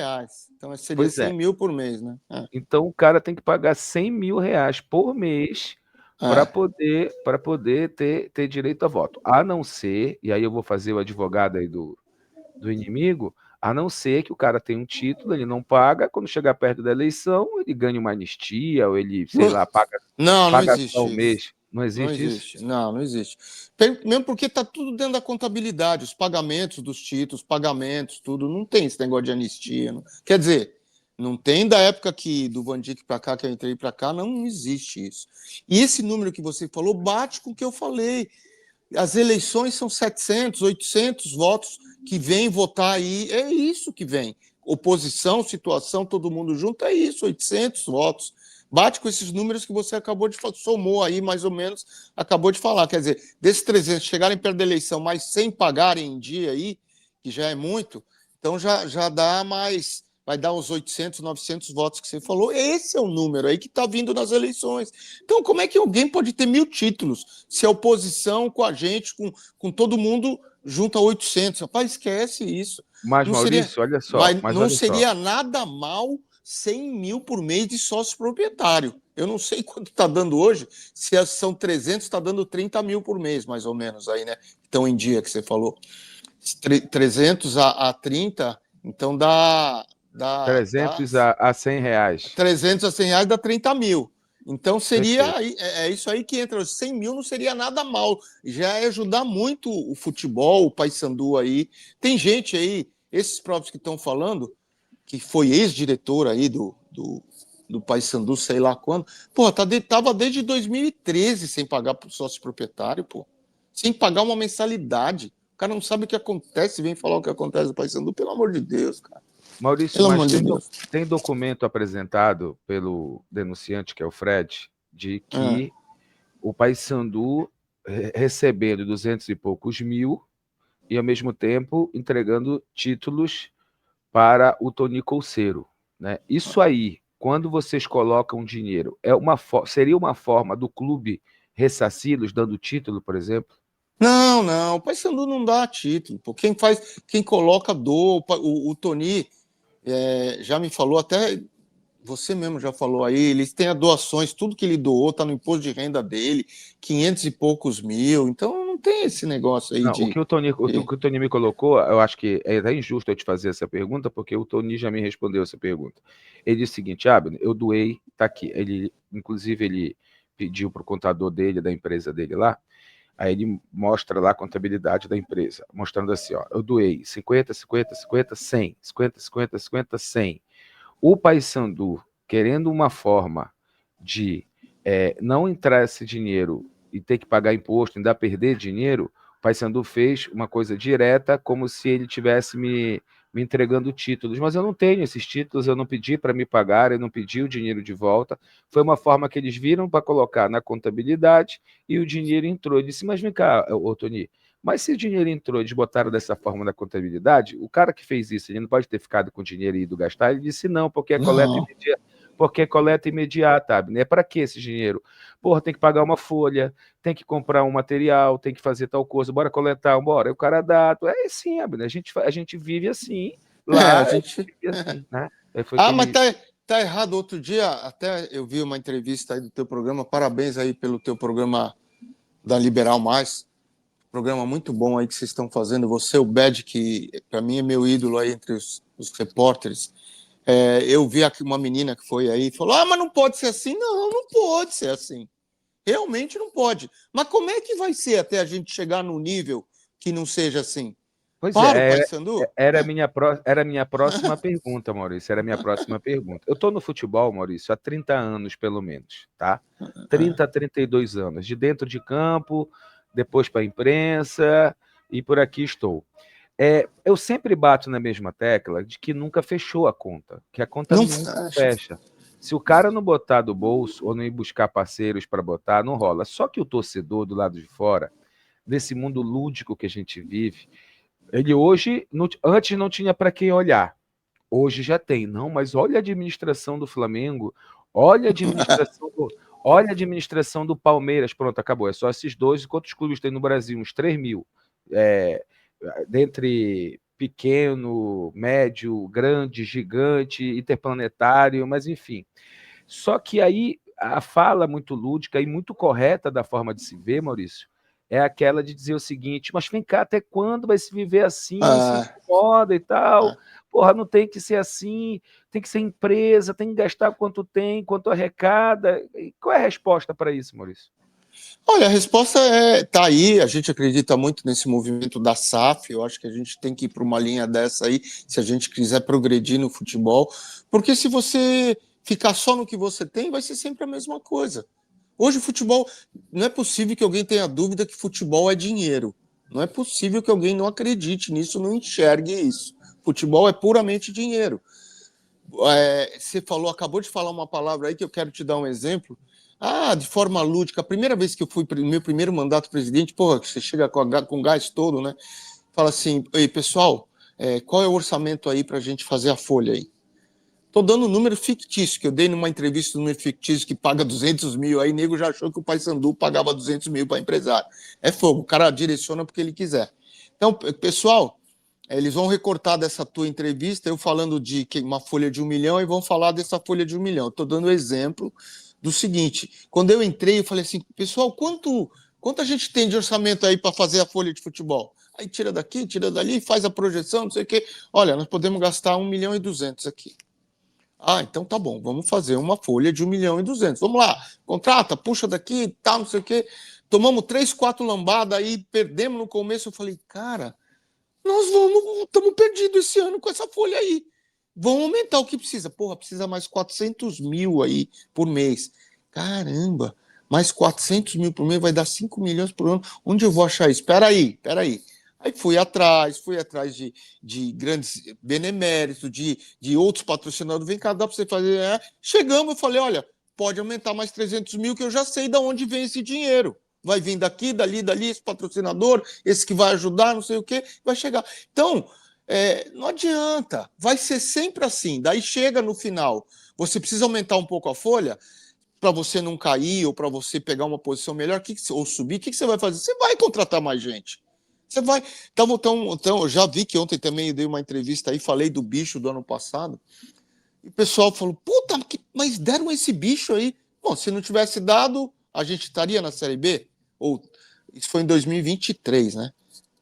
Então seria Pois 100 é. mil por mês, né? Então o cara tem que pagar 100 mil reais por mês para É. poder ter direito a voto. A não ser, e aí eu vou fazer o advogado aí do inimigo, a não ser que o cara tenha um título, ele não paga, quando chegar perto da eleição, ele ganha uma anistia, ou ele, sei lá, Não paga só um existe isso. mês. Não Não existe isso? existe. Não existe. Mesmo porque está tudo dentro da contabilidade, os pagamentos dos títulos, pagamentos, tudo. Não tem esse negócio de anistia. Não. Quer dizer, não tem da época do Van Dijk para cá, que eu entrei para cá, não existe isso. E esse número que você falou bate com o que eu falei. As eleições são 700, 800 votos que vêm votar aí. É isso que vem. Oposição, situação, todo mundo junto, é isso, 800 votos. Bate com esses números que você acabou de falar, somou aí mais ou menos, acabou de falar. Quer dizer, desses 300 chegarem perto da eleição, mas sem pagarem em dia aí, que já é muito, então já dá mais, vai dar os 800, 900 votos que você falou. Esse é o número aí que está vindo nas eleições. Então, como é que alguém pode ter 1.000 títulos se a oposição com a gente, com todo mundo, junta 800? Rapaz, esquece isso. Mas, Não seria, Maurício, olha só, não seria nada mal 100 mil por mês de sócio proprietário. Eu não sei quanto está dando hoje, se são 300, está dando 30 mil por mês, mais ou menos, aí, né? Então, em dia que você falou. 300 a 30, então Dá 300 a 100 reais. 300 a 100 reais dá 30 mil. Então seria Perfeito. isso aí que entra. 100 mil não seria nada mal. Já ia ajudar muito o futebol, o Paysandu aí. Tem gente aí, esses próprios que estão falando, que foi ex-diretor aí do Paysandu, sei lá quando. Pô, tava desde 2013 sem pagar pro sócio proprietário, pô. Sem pagar uma mensalidade. O cara não sabe o que acontece, vem falar o que acontece no Paysandu, pelo amor de Deus, cara. Maurício, Pelo mas amor de Deus. tem documento apresentado pelo denunciante, que é o Fred, de Ah. que o Paysandu recebendo 200 e poucos mil e, ao mesmo tempo, entregando títulos para o Tony Colseiro, né? Isso aí, quando vocês colocam dinheiro, seria uma forma do clube ressarci-los dando título, por exemplo? Não, não, o Paysandu não dá título. Pô. Quem coloca doa. O Tony já me falou, até você mesmo já falou aí, eles têm as doações, tudo que ele doou está no imposto de renda dele, 500 e poucos mil. Então não tem esse negócio aí Não, de. o que o Tony me colocou, eu acho que é até injusto eu te fazer essa pergunta, porque o Tony já me respondeu essa pergunta. Ele disse o seguinte: Abner, eu doei, tá aqui. Inclusive, ele pediu para o contador dele, da empresa dele lá. Aí ele mostra lá a contabilidade da empresa, mostrando assim, ó, eu doei 50, 50, 50, 100, 50, 50, 50, 100. O Paysandu, querendo uma forma de não entrar esse dinheiro e ter que pagar imposto, ainda perder dinheiro, o Paysandu fez uma coisa direta, como se ele tivesse me entregando títulos, mas eu não tenho esses títulos, eu não pedi para me pagar, eu não pedi o dinheiro de volta. Foi uma forma que eles viram para colocar na contabilidade e o dinheiro entrou. Eu disse, mas vem cá, ô Tony, mas se o dinheiro entrou e eles botaram dessa forma na contabilidade, o cara que fez isso, ele não pode ter ficado com o dinheiro e ido gastar? Ele disse, não, porque é coleta Não. imediata. Porque é coleta imediata, né? Para que esse dinheiro? Porra, tem que pagar uma folha, tem que comprar um material, tem que fazer tal coisa, bora coletar, bora. O cara dá. É assim, Abner, a gente vive assim, A lá a gente gente. vive assim, né? Aí foi que Ah, mas ele. tá errado. Outro dia, até eu vi uma entrevista aí do teu programa. Parabéns aí pelo teu programa da Liberal Mais. Programa muito bom aí que vocês estão fazendo. Você, o Bad, que para mim é meu ídolo aí entre os repórteres. Eu vi aqui uma menina que foi aí e falou: Ah, mas não pode ser assim. Não, não pode ser assim. Realmente não pode. Mas como é que vai ser até a gente chegar num nível que não seja assim? Pois Para o é, Paysandu? era a minha próxima pergunta, Maurício. Era a minha próxima pergunta. Eu estou no futebol, Maurício, há 30 anos, pelo menos, tá? 30 a 32 anos, de dentro de campo, depois para a imprensa, e por aqui estou. Eu sempre bato na mesma tecla de que nunca fechou a conta, que a conta Não nunca fecha. fecha. Se o cara não botar do bolso ou não ir buscar parceiros para botar, não rola. Só que o torcedor do lado de fora, desse mundo lúdico que a gente vive, ele hoje, antes não tinha para quem olhar, hoje já tem. Não, mas olha a administração do Flamengo, olha a administração olha a administração do Palmeiras, pronto, acabou. É só esses dois. Quantos clubes tem no Brasil? Uns 3 mil. É, dentre pequeno, médio, grande, gigante, interplanetário, mas enfim. Só que aí a fala muito lúdica e muito correta da forma de se ver, Maurício, é aquela de dizer o seguinte: mas vem cá, até quando vai se viver assim, se Ah, incomoda e tal? ah. Porra, não tem que ser assim, tem que ser empresa, tem que gastar quanto tem, quanto arrecada. E qual é a resposta para isso, Maurício? Olha, a resposta tá aí. A gente acredita muito nesse movimento da SAF. Eu acho que a gente tem que ir para uma linha dessa aí, se a gente quiser progredir no futebol. Porque se você ficar só no que você tem, vai ser sempre a mesma coisa. Hoje, o futebol, não é possível que alguém tenha dúvida que futebol é dinheiro. Não é possível que alguém não acredite nisso, não enxergue isso. Futebol é puramente dinheiro. Você acabou de falar uma palavra aí que eu quero te dar um exemplo. Ah, de forma lúdica. A primeira vez que eu fui no meu primeiro mandato presidente, porra, você chega com gás todo, né? Fala assim: Ei, pessoal, qual é o orçamento aí para a gente fazer a folha aí? Tô dando um número fictício, que eu dei numa entrevista, um número fictício que paga 200 mil, aí nego já achou que o Paysandu pagava 200 mil para empresário. É fogo, o cara direciona porque ele quiser. Então, pessoal, eles vão recortar dessa tua entrevista, eu falando de uma folha de 1 milhão, e vão falar dessa folha de 1 milhão. Estou dando exemplo do seguinte: quando eu entrei, eu falei assim, pessoal, quanto a gente tem de orçamento aí para fazer a folha de futebol? Aí tira daqui, tira dali, faz a projeção, não sei o quê. Olha, nós podemos gastar 1.200.000 aqui. Ah, então tá bom, vamos fazer uma folha de 1.200.000. Vamos lá, contrata, puxa daqui, tal, não sei o quê. Tomamos 3, 4 lambadas aí, perdemos no começo. Eu falei, cara, nós estamos perdidos esse ano com essa folha aí. Vamos aumentar o que precisa. Porra, precisa mais 400.000 aí por mês. Caramba, mais 400.000 por mês vai dar 5 milhões por ano. Onde eu vou achar isso? Espera aí. Aí fui atrás de grandes beneméritos, de outros patrocinadores. Vem cá, dá para você fazer. Chegamos, eu falei, olha, pode aumentar mais 300.000 que eu já sei de onde vem esse dinheiro. Vai vir daqui, dali, esse patrocinador, esse que vai ajudar, não sei o quê, vai chegar. Então, não adianta, vai ser sempre assim. Daí chega no final, você precisa aumentar um pouco a folha para você não cair ou para você pegar uma posição melhor, ou subir. O que você vai fazer? Você vai contratar mais gente. Você vai. Então, eu já vi que ontem também dei uma entrevista aí, falei do bicho do ano passado, e o pessoal falou: puta, mas deram esse bicho aí. Bom, se não tivesse dado, a gente estaria na Série B? Ou isso foi em 2023, né?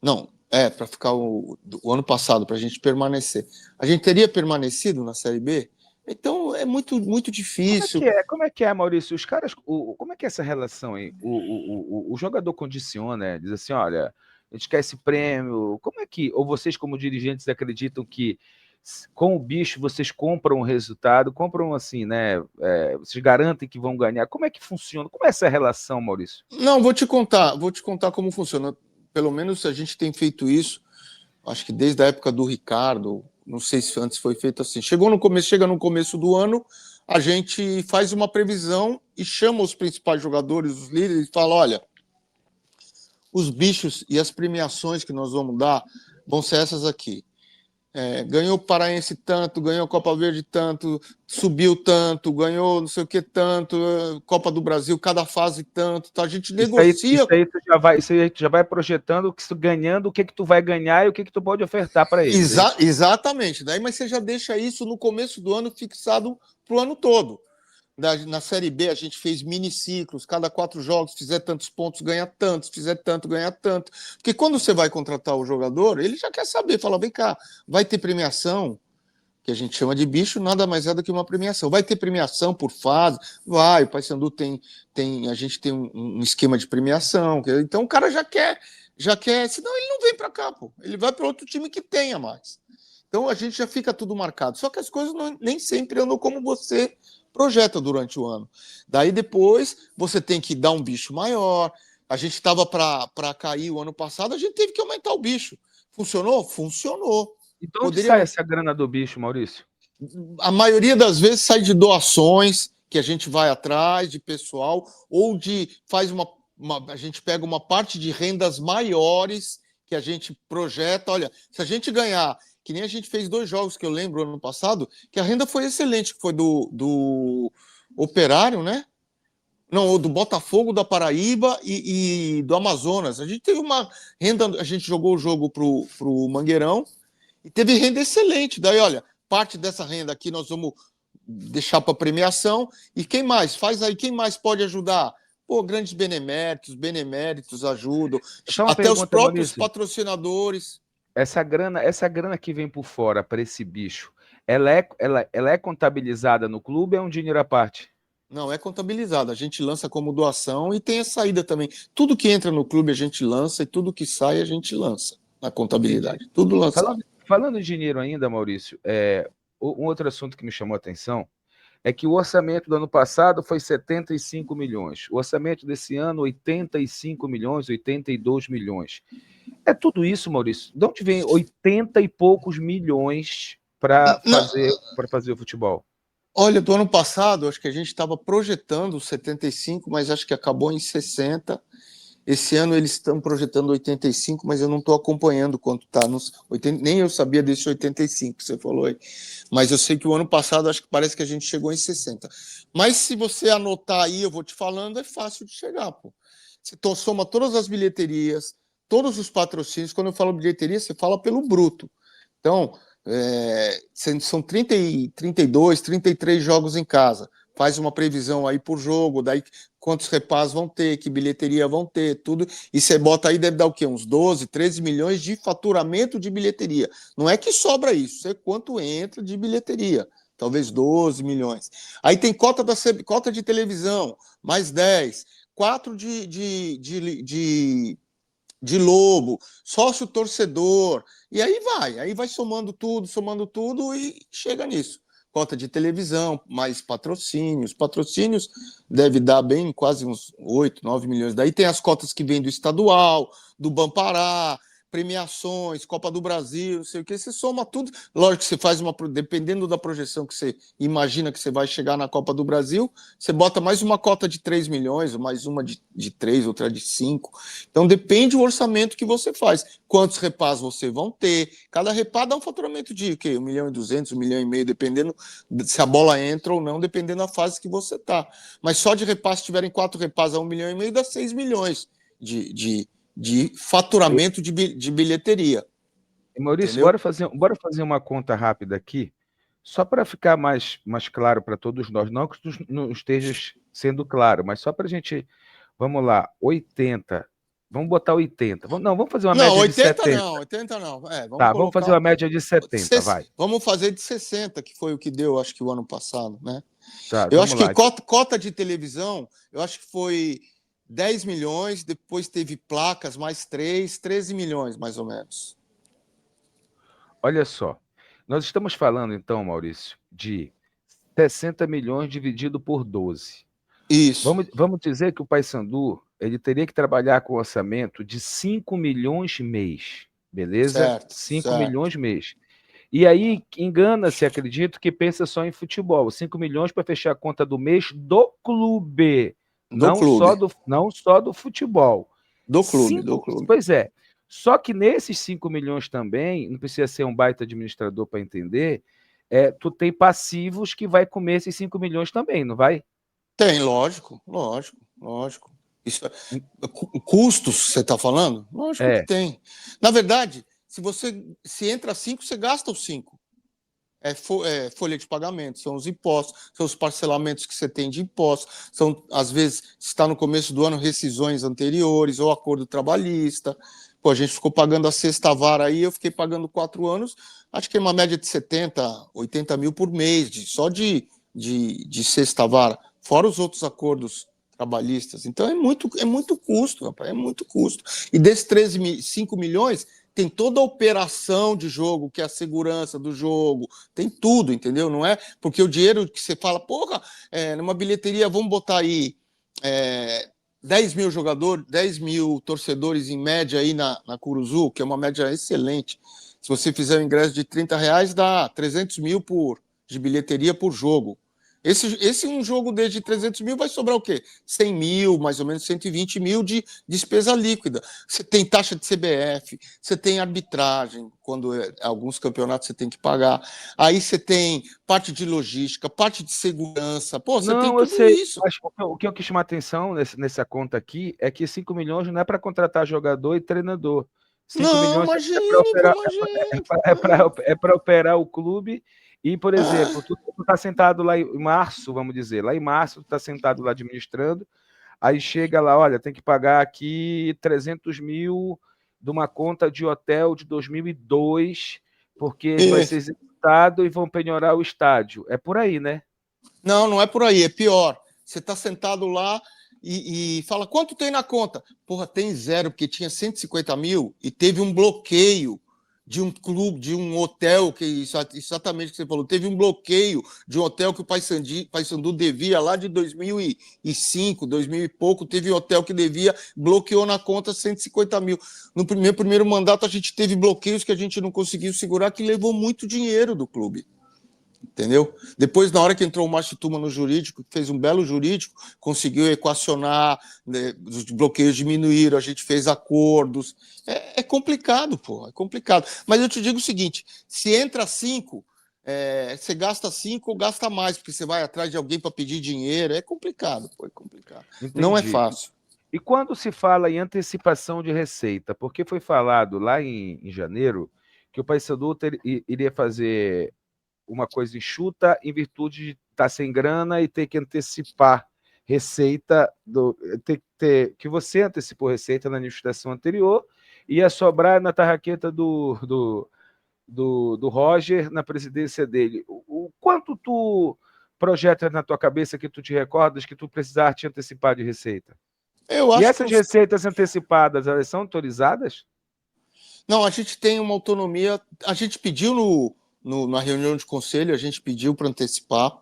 Não, para ficar o ano passado, para a gente permanecer. A gente teria permanecido na Série B? Então é muito, muito difícil. Como é que é, Maurício? Os caras, como é que é essa relação aí? O jogador condiciona, diz assim, olha, a gente quer esse prêmio. Como é que, ou vocês como dirigentes acreditam que com o bicho vocês compram o resultado, compram assim, né? Vocês garantem que vão ganhar. Como é que funciona? Como é essa relação, Maurício? Não, vou te contar como funciona. Pelo menos a gente tem feito isso, acho que desde a época do Ricardo, não sei se antes foi feito assim. Chega no começo do ano, a gente faz uma previsão e chama os principais jogadores, os líderes, e fala: olha, os bichos e as premiações que nós vamos dar vão ser essas aqui. Ganhou o Paraense tanto, ganhou a Copa Verde tanto, subiu tanto, ganhou não sei o que tanto, Copa do Brasil, cada fase tanto, tá? A gente negocia. Isso aí tu já vai projetando que tu ganhando, o que tu vai ganhar e o que tu pode ofertar para eles. Exatamente. Daí, mas você já deixa isso no começo do ano fixado para o ano todo. Na Série B, a gente fez miniciclos, cada 4 jogos, fizer tantos pontos, ganha tantos, fizer tanto, ganha tanto. Porque quando você vai contratar o jogador, ele já quer saber, fala: vem cá, vai ter premiação, que a gente chama de bicho, nada mais é do que uma premiação. Vai ter premiação por fase? Vai, o Paysandu a gente tem um esquema de premiação, então o cara já quer, senão ele não vem para cá, pô. Ele vai para outro time que tenha mais. Então a gente já fica tudo marcado. Só que as coisas nem sempre andam como você projeta durante o ano. Daí depois você tem que dar um bicho maior. A gente estava para cair o ano passado, a gente teve que aumentar o bicho. Funcionou? Funcionou. Então onde sai essa grana do bicho, Maurício? A maioria das vezes sai de doações que a gente vai atrás de pessoal, ou a gente pega uma parte de rendas maiores que a gente projeta. Olha, se a gente ganhar, que nem a gente fez 2 jogos que eu lembro ano passado, que a renda foi excelente, que foi do Operário, né? Não, do Botafogo da Paraíba e do Amazonas. A gente teve uma renda, a gente jogou o jogo pro Mangueirão e teve renda excelente. Daí, olha, parte dessa renda aqui nós vamos deixar para premiação. E quem mais? Faz aí, quem mais pode ajudar? Pô, grandes beneméritos ajudam. Até os próprios Maurício, patrocinadores. Essa grana que vem por fora para esse bicho, ela é contabilizada no clube ou é um dinheiro à parte? Não, é contabilizado. A gente lança como doação e tem a saída também. Tudo que entra no clube a gente lança e tudo que sai a gente lança na contabilidade. Tudo lançado. Falando de dinheiro ainda, Maurício, um outro assunto que me chamou a atenção é que o orçamento do ano passado foi 75 milhões. O orçamento desse ano, 85 milhões, 82 milhões. É tudo isso, Maurício? De onde vem 80 e poucos milhões para fazer o futebol? Olha, do ano passado, acho que a gente estava projetando 75, mas acho que acabou em 60. Esse ano eles estão projetando 85, mas eu não estou acompanhando quanto está nos 80, nem eu sabia desse 85 que você falou aí. Mas eu sei que o ano passado acho que parece que a gente chegou em 60. Mas se você anotar aí, eu vou te falando, é fácil de chegar, pô. Você soma todas as bilheterias, todos os patrocínios. Quando eu falo bilheteria, você fala pelo bruto. Então, são 32, 33 jogos em casa. faz uma previsão aí por jogo, daí quantos repasses vão ter, que bilheteria vão ter, tudo, e você bota aí, deve dar o quê? Uns 12, 13 milhões de faturamento de bilheteria. Não é que sobra isso, é quanto entra de bilheteria. Talvez 12 milhões. Aí tem cota de televisão, mais 10, 4 de Lobo, sócio torcedor, e aí vai somando tudo e chega nisso. Cota de televisão, mais patrocínios. Patrocínios deve dar bem quase uns 8, 9 milhões. Daí tem as cotas que vêm do estadual, do Bampará, premiações, Copa do Brasil, não sei o que, você soma tudo. Lógico que você faz dependendo da projeção que você imagina que você vai chegar na Copa do Brasil, você bota mais uma cota de 3 milhões, mais uma de 3, outra de 5. Então depende do orçamento que você faz. Quantos repás você vão ter? Cada repá dá um faturamento de quê? 1,2 milhão, 1,5 milhão, dependendo se a bola entra ou não, dependendo da fase que você tá. Mas só de repás, se tiverem 4 repás a 1,5 milhão, dá 6 milhões de faturamento de bilheteria. E Maurício, Entendeu? bora fazer uma conta rápida aqui, só para ficar mais claro para todos nós, não que tu não estejas sendo claro, mas só para a gente, vamos lá, 80, vamos botar 80, vamos fazer uma Não, média de 80 70. não, 80 não. Vamos Tá, vamos fazer colocar. uma média de 70, vai. Vamos fazer de 60, que foi o que deu, acho que o ano passado, né? Tá, Eu vamos acho que lá. Então, cota de televisão, eu acho que foi 10 milhões, depois teve placas, mais 3, 13 milhões, mais ou menos. olha só, nós estamos falando então, Maurício, de 60 milhões dividido por 12. Isso. Vamos dizer que o Paysandu ele teria que trabalhar com orçamento de 5 milhões mês, beleza? Certo, 5 certo. milhões mês. E aí engana-se, acredito, que pensa só em futebol. 5 milhões para fechar a conta do mês do clube, Do clube. não só do futebol. Do clube. Pois é. Só que nesses 5 milhões também, não precisa ser um baita administrador para entender, tu tem passivos que vai comer esses 5 milhões também, não vai? Tem, lógico, lógico, lógico. Isso, custos, você está falando? Lógico que É. tem. Na verdade, se entra 5, você gasta os 5. Folha de pagamento, são os impostos, são os parcelamentos que você tem de impostos, são, às vezes, se está no começo do ano, rescisões anteriores ou acordo trabalhista. Pô, a gente ficou pagando a sexta vara aí, eu fiquei pagando 4 anos, acho que é uma média de 70, 80 mil por mês, só de sexta vara, fora os outros acordos trabalhistas. Então é muito custo, rapaz, é muito custo. E desses 5 milhões, tem toda a operação de jogo, que é a segurança do jogo, tem tudo, entendeu? Não é porque o dinheiro que você fala, porra, numa bilheteria, vamos botar aí 10 mil jogadores, 10 mil torcedores em média aí na Curuzu, que é uma média excelente. Se você fizer o ingresso de R$ 30, dá 300 mil de bilheteria por jogo. Esse um jogo desde 300 mil vai sobrar o quê? 100 mil, mais ou menos 120 mil de despesa líquida. Você tem taxa de CBF, você tem arbitragem, quando alguns campeonatos você tem que pagar. Aí você tem parte de logística, parte de segurança. Pô, você tem Não, eu tudo sei, isso. mas o que eu quis chamar a atenção nessa conta aqui é que 5 milhões não é para contratar jogador e treinador. 5 Não, milhões é para imagine, pô, operar, imagine. é para operar o clube. E, por exemplo, tu está sentado lá em março, vamos dizer, lá em março, tu está sentado lá administrando, aí chega lá, olha, tem que pagar aqui 300 mil de uma conta de hotel de 2002, porque vai ser executado e vão penhorar o estádio. É por aí, né? Não, não é por aí, é pior. Você está sentado lá e fala, quanto tem na conta? Porra, tem zero, porque tinha 150 mil e teve um bloqueio de um clube, de um hotel, que exatamente o que você falou, teve um bloqueio de um hotel que o Paysandu devia lá de 2005, 2000 e pouco, teve um hotel que devia, bloqueou na conta 150 mil. No primeiro mandato a gente teve bloqueios que a gente não conseguiu segurar, que levou muito dinheiro do clube. Entendeu? Depois, na hora que entrou o Márcio Tuma no jurídico, fez um belo jurídico, conseguiu equacionar, né, os bloqueios diminuíram, a gente fez acordos. É complicado, pô, é complicado. Mas eu te digo o seguinte: se entra 5, você gasta 5 ou gasta mais, porque você vai atrás de alguém para pedir dinheiro. É complicado, pô, é complicado. Não é Entendi. fácil. E quando se fala em antecipação de receita, porque foi falado lá em janeiro que o Paysandu iria fazer uma coisa enxuta em virtude estar sem grana e ter que antecipar receita, que você antecipou receita na administração anterior, ia sobrar na tarraqueta do Roger na presidência dele. O quanto tu projeta na tua cabeça que tu te recordas que tu precisar te antecipar de receita? Eu E acho que essas receitas antecipadas, elas são autorizadas? não, a gente tem uma autonomia. A gente pediu na reunião de conselho, a gente pediu para antecipar.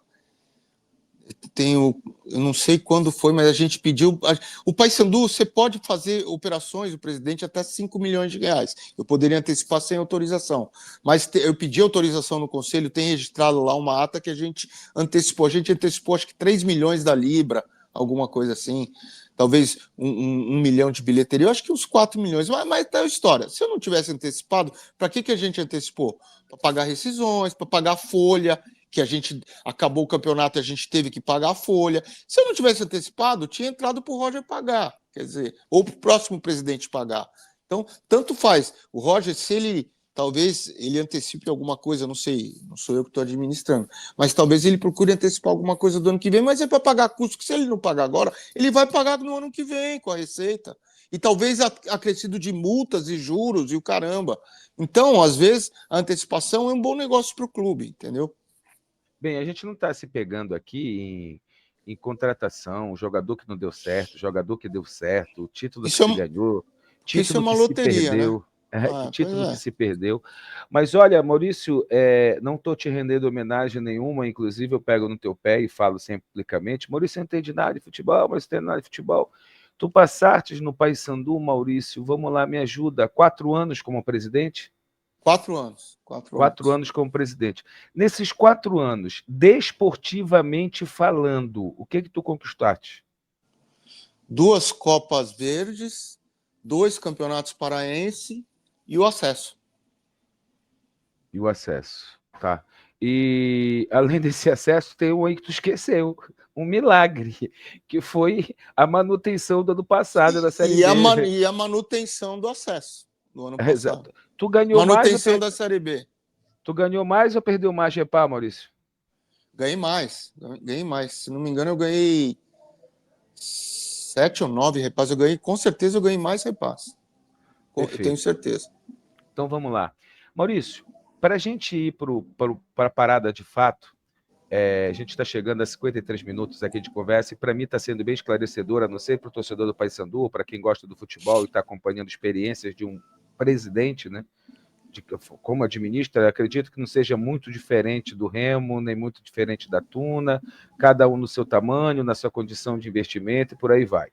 Eu não sei quando foi, mas a gente pediu. O Paysandu, você pode fazer operações, o presidente, até 5 milhões de reais. Eu poderia antecipar sem autorização. Mas eu pedi autorização no conselho, tem registrado lá uma ata que a gente antecipou. A gente antecipou, acho que 3 milhões da Libra, alguma coisa assim. Talvez 1 milhão de bilheteria. Eu acho que uns 4 milhões. Mas tá a história. Se eu não tivesse antecipado, para que a gente antecipou? Para pagar rescisões, para pagar folha, que a gente acabou o campeonato e a gente teve que pagar a folha. Se eu não tivesse antecipado, tinha entrado para o Roger pagar, quer dizer, ou para o próximo presidente pagar. Então, tanto faz. O Roger, se ele, talvez ele antecipe alguma coisa, não sei, não sou eu que estou administrando, mas talvez ele procure antecipar alguma coisa do ano que vem, mas é para pagar custo, que se ele não pagar agora, ele vai pagar no ano que vem com a receita. E talvez acrescido de multas e juros e o caramba. Então, às vezes, a antecipação é um bom negócio para o clube, entendeu? Bem, a gente não está se pegando aqui em contratação, jogador que não deu certo, jogador que deu certo, título que Isso é, se ganhou, isso é título uma que se loteria, né? perdeu, Pois título que é. se perdeu. Mas olha, Maurício, não estou te rendendo homenagem nenhuma, inclusive eu pego no teu pé e falo sempre publicamente, Maurício, não entende nada de futebol, Maurício não entende nada de futebol. Tu passaste no Paysandu, Maurício, vamos lá, me ajuda, 4 anos como presidente? 4 anos. 4 4 anos. anos como presidente. Nesses 4 anos, desportivamente falando, o que tu conquistaste? 2 Copas Verdes, 2 campeonatos paraense e o acesso. E o acesso, tá? E além desse acesso, tem um aí que tu esqueceu, um milagre, que foi a manutenção do ano passado da Série B. E a manutenção do acesso do ano passado. Exato. Tu ganhou mais Manutenção da Série B. Tu ganhou mais ou perdeu mais GEPA, Maurício? Ganhei mais. Ganhei mais. Se não me engano, eu ganhei 7 ou 9 repasses. Com certeza eu ganhei mais repasses. Eu tenho Perfeito. certeza. Então vamos lá. Maurício, para a gente ir para a parada de fato, a gente está chegando a 53 minutos aqui de conversa e para mim está sendo bem esclarecedor, a não ser para o torcedor do Paysandu, para quem gosta do futebol e está acompanhando experiências de um presidente, né? De como administra, acredito que não seja muito diferente do Remo, nem muito diferente da Tuna, cada um no seu tamanho, na sua condição de investimento e por aí vai.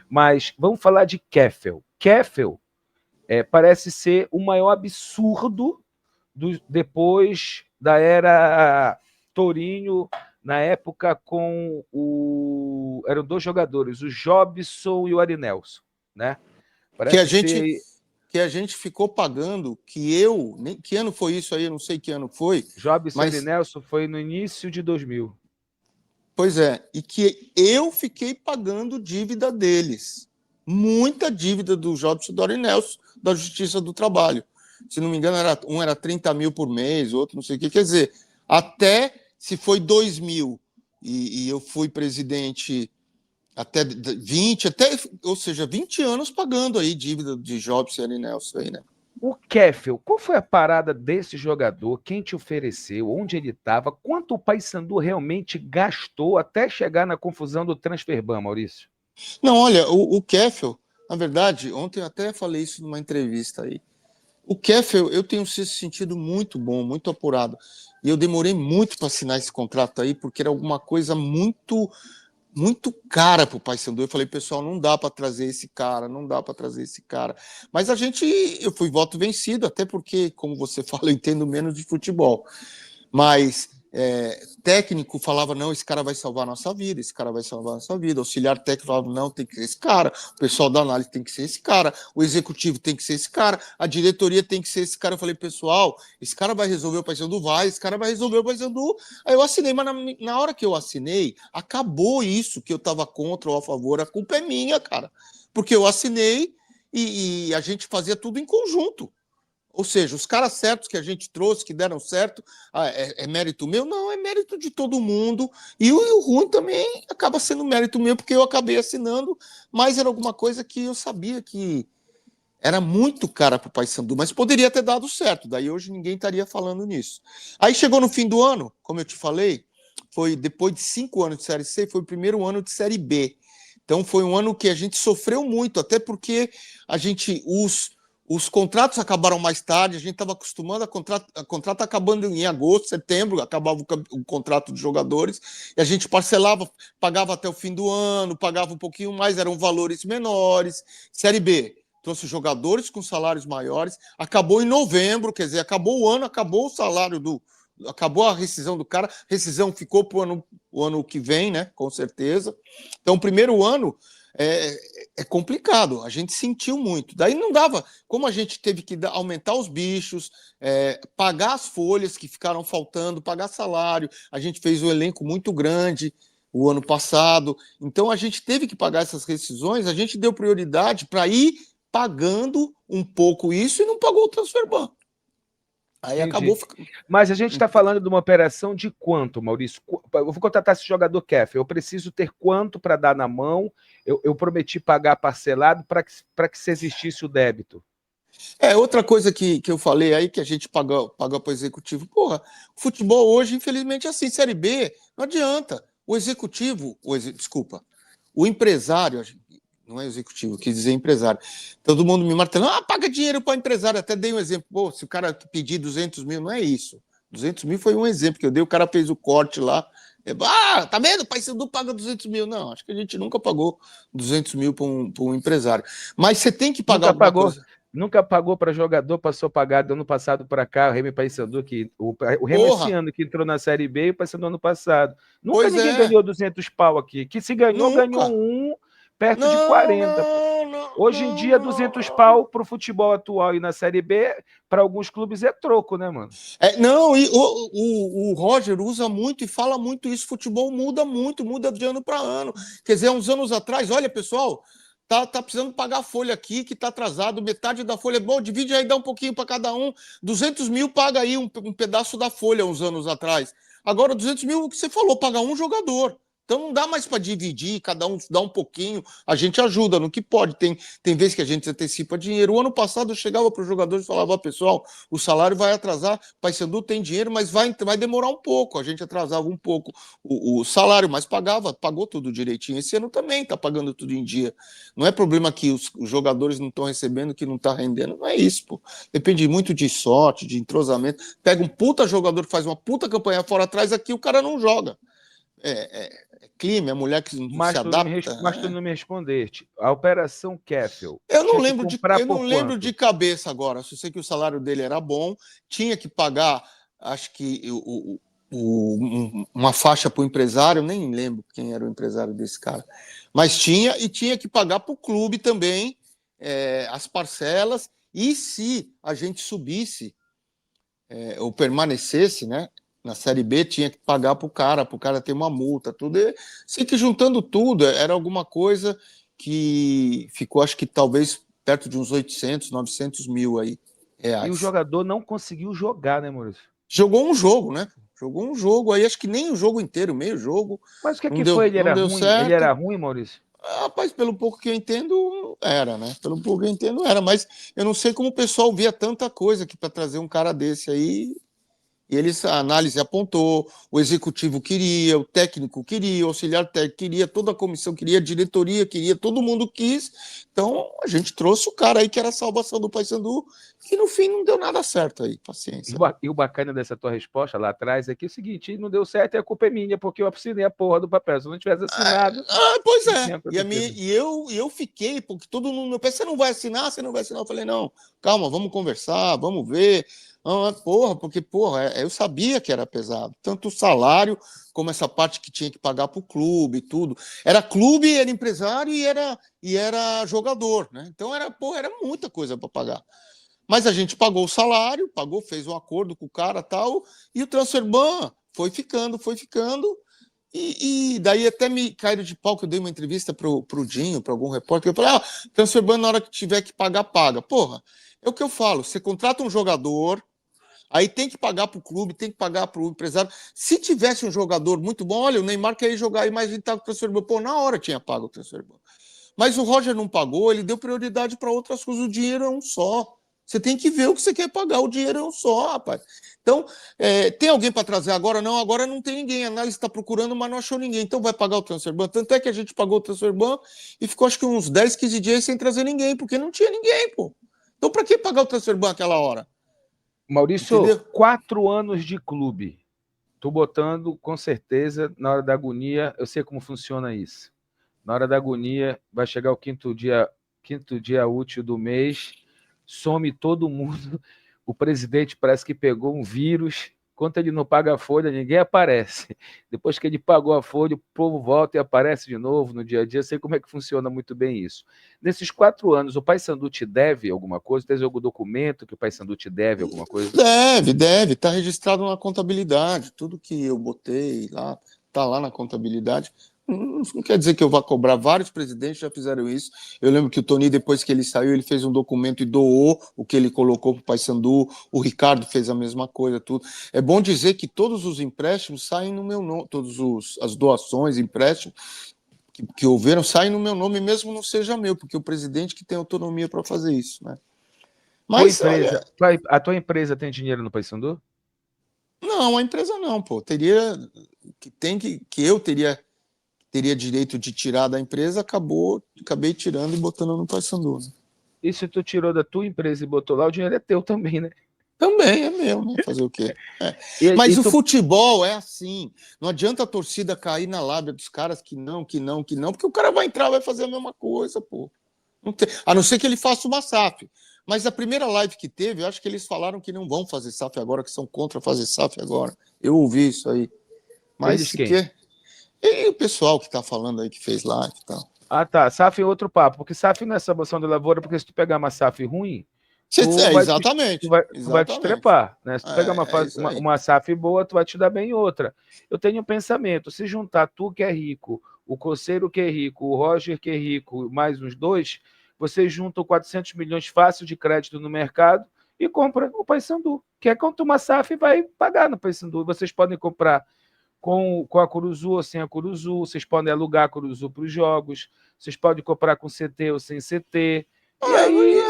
Mas vamos falar de Keffel. Keffel parece ser o maior absurdo depois da era Tourinho, na época com eram 2 jogadores, o Jobson e o Arinelson, né? Que a Parece gente ser que a gente ficou pagando, que ano foi isso aí, eu não sei que ano foi, Jobson e mas, Arinelson foi no início de 2000. pois é, e que eu fiquei pagando dívida deles, muita dívida do Jobson e do Arinelson, da Justiça do Trabalho. Se não me engano, um era 30 mil por mês, outro não sei o que, quer dizer, até se foi 2000 e eu fui presidente até 20, ou seja, 20 anos pagando aí dívida de Jobson e Arinelson aí, né? O Keffel, qual foi a parada desse jogador? Quem te ofereceu? Onde ele estava? Quanto o Paysandu realmente gastou até chegar na confusão do Transferban, Maurício? Não, olha, o Keffel, na verdade, ontem eu até falei isso numa entrevista aí. O Keffel, eu tenho se sentido muito bom, muito apurado. E eu demorei muito para assinar esse contrato aí, porque era alguma coisa muito cara para o Paysandu. Eu falei, pessoal, não dá para trazer esse cara, não dá para trazer esse cara. Mas eu fui voto vencido, até porque, como você fala, eu entendo menos de futebol. Mas técnico falava, não, esse cara vai salvar a nossa vida, esse cara vai salvar a nossa vida. Auxiliar técnico falava, não, tem que ser esse cara. O pessoal da análise tem que ser esse cara. O executivo tem que ser esse cara. A diretoria tem que ser esse cara. Eu falei, pessoal, esse cara vai resolver o Paysandu? Vai, esse cara vai resolver o Paysandu. Aí eu assinei, mas na hora que eu assinei, acabou isso que eu estava contra ou a favor. A culpa é minha, cara. Porque eu assinei e a gente fazia tudo em conjunto. Ou seja, os caras certos que a gente trouxe, que deram certo, é mérito meu? Não, é mérito de todo mundo. E o ruim também acaba sendo mérito meu, porque eu acabei assinando, mas era alguma coisa que eu sabia que era muito cara para o Paysandu, mas poderia ter dado certo. Daí hoje ninguém estaria falando nisso. Aí chegou no fim do ano, como eu te falei, foi depois de 5 anos de Série C, foi o primeiro ano de Série B. Então foi um ano que a gente sofreu muito, até porque os contratos acabaram mais tarde, a gente estava acostumando a contrato acabando em agosto, setembro, acabava o contrato de jogadores, e a gente parcelava, pagava até o fim do ano, pagava um pouquinho mais, eram valores menores. Série B trouxe jogadores com salários maiores, acabou em novembro, quer dizer, acabou o ano, acabou o salário acabou a rescisão do cara, rescisão ficou para o ano que vem, né? Com certeza. Então, o primeiro ano é complicado, a gente sentiu muito. Daí não dava, como a gente teve que aumentar os bichos, pagar as folhas que ficaram faltando, pagar salário, a gente fez um elenco muito grande o ano passado, então a gente teve que pagar essas rescisões, a gente deu prioridade para ir pagando um pouco isso e não pagou o transfer ban. Aí Entendi. acabou. Mas a gente está falando de uma operação de quanto, Maurício? Eu vou contratar esse jogador Kef. Eu preciso ter quanto para dar na mão? Eu prometi pagar parcelado para que se existisse o débito. Outra coisa que eu falei aí, que a gente paga para o executivo. Porra, o futebol hoje, infelizmente, é assim, Série B, não adianta. O executivo, desculpa, o empresário, não é executivo, quis dizer empresário. Todo mundo me martelando, paga dinheiro para empresário. Até dei um exemplo. Pô, se o cara pedir 200 mil, não é isso. 200 mil foi um exemplo que eu dei, o cara fez o corte lá. Tá vendo? O Paysandu paga 200 mil. Não, acho que a gente nunca pagou 200 mil para um empresário. Mas você tem que pagar Nunca alguma pagou? coisa. Nunca pagou para jogador, passou pagado do ano passado para cá, o Remy Paysandu, o Remy esse Porra, ano que entrou na Série B e o Paysandu ano passado. Nunca pois ninguém é. ganhou 200 pau aqui. Que se ganhou, ganhou Nunca. um perto de Não, 40. Pô. não, não, Hoje em dia, não, 200 não. pau para o futebol atual e na Série B, para alguns clubes é troco, né, mano? Não, e o Roger usa muito e fala muito isso. Futebol muda muito, muda de ano para ano. Quer dizer, uns anos atrás, olha, pessoal, tá precisando pagar a folha aqui, que tá atrasado, metade da folha. Bom, divide aí, dá um pouquinho para cada um. 200 mil paga aí um pedaço da folha uns anos atrás. Agora, 200 mil, o que você falou, paga um jogador. Então não dá mais para dividir, cada um dá um pouquinho, a gente ajuda no que pode. Tem vezes que a gente antecipa dinheiro. O ano passado eu chegava para os jogadores e falava, pessoal, o salário vai atrasar, Paysandu tem dinheiro, mas vai demorar um pouco. A gente atrasava um pouco o salário, mas pagou tudo direitinho. Esse ano também está pagando tudo em dia. Não é problema que os jogadores não estão recebendo, que não está rendendo. Não é isso, pô. Depende muito de sorte, de entrosamento. Pega um puta jogador que faz uma puta campanha fora atrás, aqui o cara não joga. Clima, é mulher que se adapta. Mas tu não me respondeste. A Operação Keffel Eu não tinha que lembro comprar eu por não lembro de quanto? cabeça agora. Só sei que o salário dele era bom, tinha que pagar, acho que uma faixa para o empresário, nem lembro quem era o empresário desse cara, mas tinha que pagar para o clube também as parcelas, e se a gente subisse ou permanecesse, né? Na Série B tinha que pagar para o cara ter uma multa, tudo. E, sei que juntando tudo, era alguma coisa que ficou, acho que talvez perto de uns 800, 900 mil aí, E o reais. jogador não conseguiu jogar, né, Maurício? Jogou um jogo, né? Jogou um jogo aí, acho que nem o jogo inteiro, meio jogo. Mas o que é Não que deu, foi? Ele não era deu ruim? Ele certo. era ruim, Maurício? Rapaz, pelo pouco que eu entendo, era, né? Pelo pouco que eu entendo, era. Mas eu não sei como o pessoal via tanta coisa que para trazer um cara desse aí. E eles, a análise apontou, o executivo queria, o técnico queria, o auxiliar técnico queria, toda a comissão queria, a diretoria queria, todo mundo quis. Então a gente trouxe o cara aí que era a salvação do Paysandu, que no fim não deu nada certo aí, paciência. E o bacana dessa tua resposta lá atrás é que é o seguinte, não deu certo e a culpa é minha, porque eu assinei a porra do papel. Se eu não tivesse assinado, Pois não é, tinha acontecido. eu fiquei, porque todo mundo me pensa, você não vai assinar, você não vai assinar. Eu falei, não, calma, vamos conversar, vamos ver. Porra, porque, porra, eu sabia que era pesado. Tanto o salário, como essa parte que tinha que pagar para o clube e tudo. Era clube, era empresário e era jogador, né? Então era muita coisa para pagar. Mas a gente pagou o salário, fez um acordo com o cara tal, e o transfer ban foi ficando, foi ficando. E daí até me caíram de pau que eu dei uma entrevista pro Dinho, para algum repórter, eu falei, transfer na hora que tiver que pagar, paga. Porra, é o que eu falo, você contrata um jogador, aí tem que pagar pro clube, tem que pagar pro empresário. Se tivesse um jogador muito bom, olha, o Neymar quer ir jogar aí, mas ele tá com o transfer ban. Pô, na hora tinha pago o transfer ban. Mas o Roger não pagou, ele deu prioridade para outras coisas, o dinheiro é um só. Você tem que ver o que você quer pagar, o dinheiro é um só, rapaz. Então, tem alguém para trazer agora? Não, agora não tem ninguém. A análise está procurando, mas não achou ninguém. Então vai pagar o transfer ban. Tanto é que a gente pagou o transfer ban e ficou acho que uns 10, 15 dias sem trazer ninguém, porque não tinha ninguém, pô. Então, para que pagar o transfer ban aquela hora? Maurício, Entendeu? 4 anos de clube. Tô botando, com certeza, na hora da agonia, eu sei como funciona isso. Na hora da agonia, vai chegar o quinto dia útil do mês, some todo mundo. O presidente parece que pegou um vírus. Enquanto ele não paga a folha, ninguém aparece. Depois que ele pagou a folha, o povo volta e aparece de novo no dia a dia. Eu sei como é que funciona muito bem isso. Nesses 4 anos, o Paysandu te deve alguma coisa? Tem algum documento que o Paysandu te deve alguma coisa? Deve. Está registrado na contabilidade. Tudo que eu botei lá, está lá na contabilidade. Não quer dizer que eu vá cobrar. Vários presidentes já fizeram isso. Eu lembro que o Tony, depois que ele saiu, ele fez um documento e doou o que ele colocou para o Paysandu. O Ricardo fez a mesma coisa, tudo. É bom dizer que todos os empréstimos saem no meu nome, as doações, empréstimos que houveram, saem no meu nome, mesmo não seja meu, porque o presidente que tem autonomia para fazer isso, né? Mas, olha, A tua empresa tem dinheiro no Paysandu? não, a empresa não, pô. Eu teria direito de tirar da empresa, acabei tirando e botando no Paysandu, né? E se tu tirou da tua empresa e botou lá, o dinheiro é teu também, né? Também é meu, né? Fazer o quê? E Mas o tu... futebol é assim. Não adianta a torcida cair na lábia dos caras que não, porque o cara vai entrar, vai fazer a mesma coisa, pô. Não tem... A não ser que ele faça uma SAF. Mas a primeira live que teve, eu acho que eles falaram que não vão fazer SAF agora, que são contra fazer SAF agora. Eu ouvi isso aí. Mas Eles se quem? quer. E o pessoal que tá falando aí, que fez live e tal. Ah, tá. SAF é outro papo, porque SAF não é salvação da lavoura, porque se tu pegar uma SAF ruim, tu vai te, Exatamente. tu vai te Exatamente. trepar, né? Se tu pegar É isso aí. uma SAF boa, tu vai te dar bem em outra. Eu tenho um pensamento, se juntar tu que é rico, o Coceiro que é rico, o Roger que é rico, mais uns dois, vocês juntam 400 milhões fácil de crédito no mercado e compra o Paysandu, que é quanto uma SAF vai pagar no Paysandu. Vocês podem comprar com a Curuzu ou sem a Curuzu, vocês podem alugar a Curuzu para os jogos, vocês podem comprar com CT ou sem CT. E aí,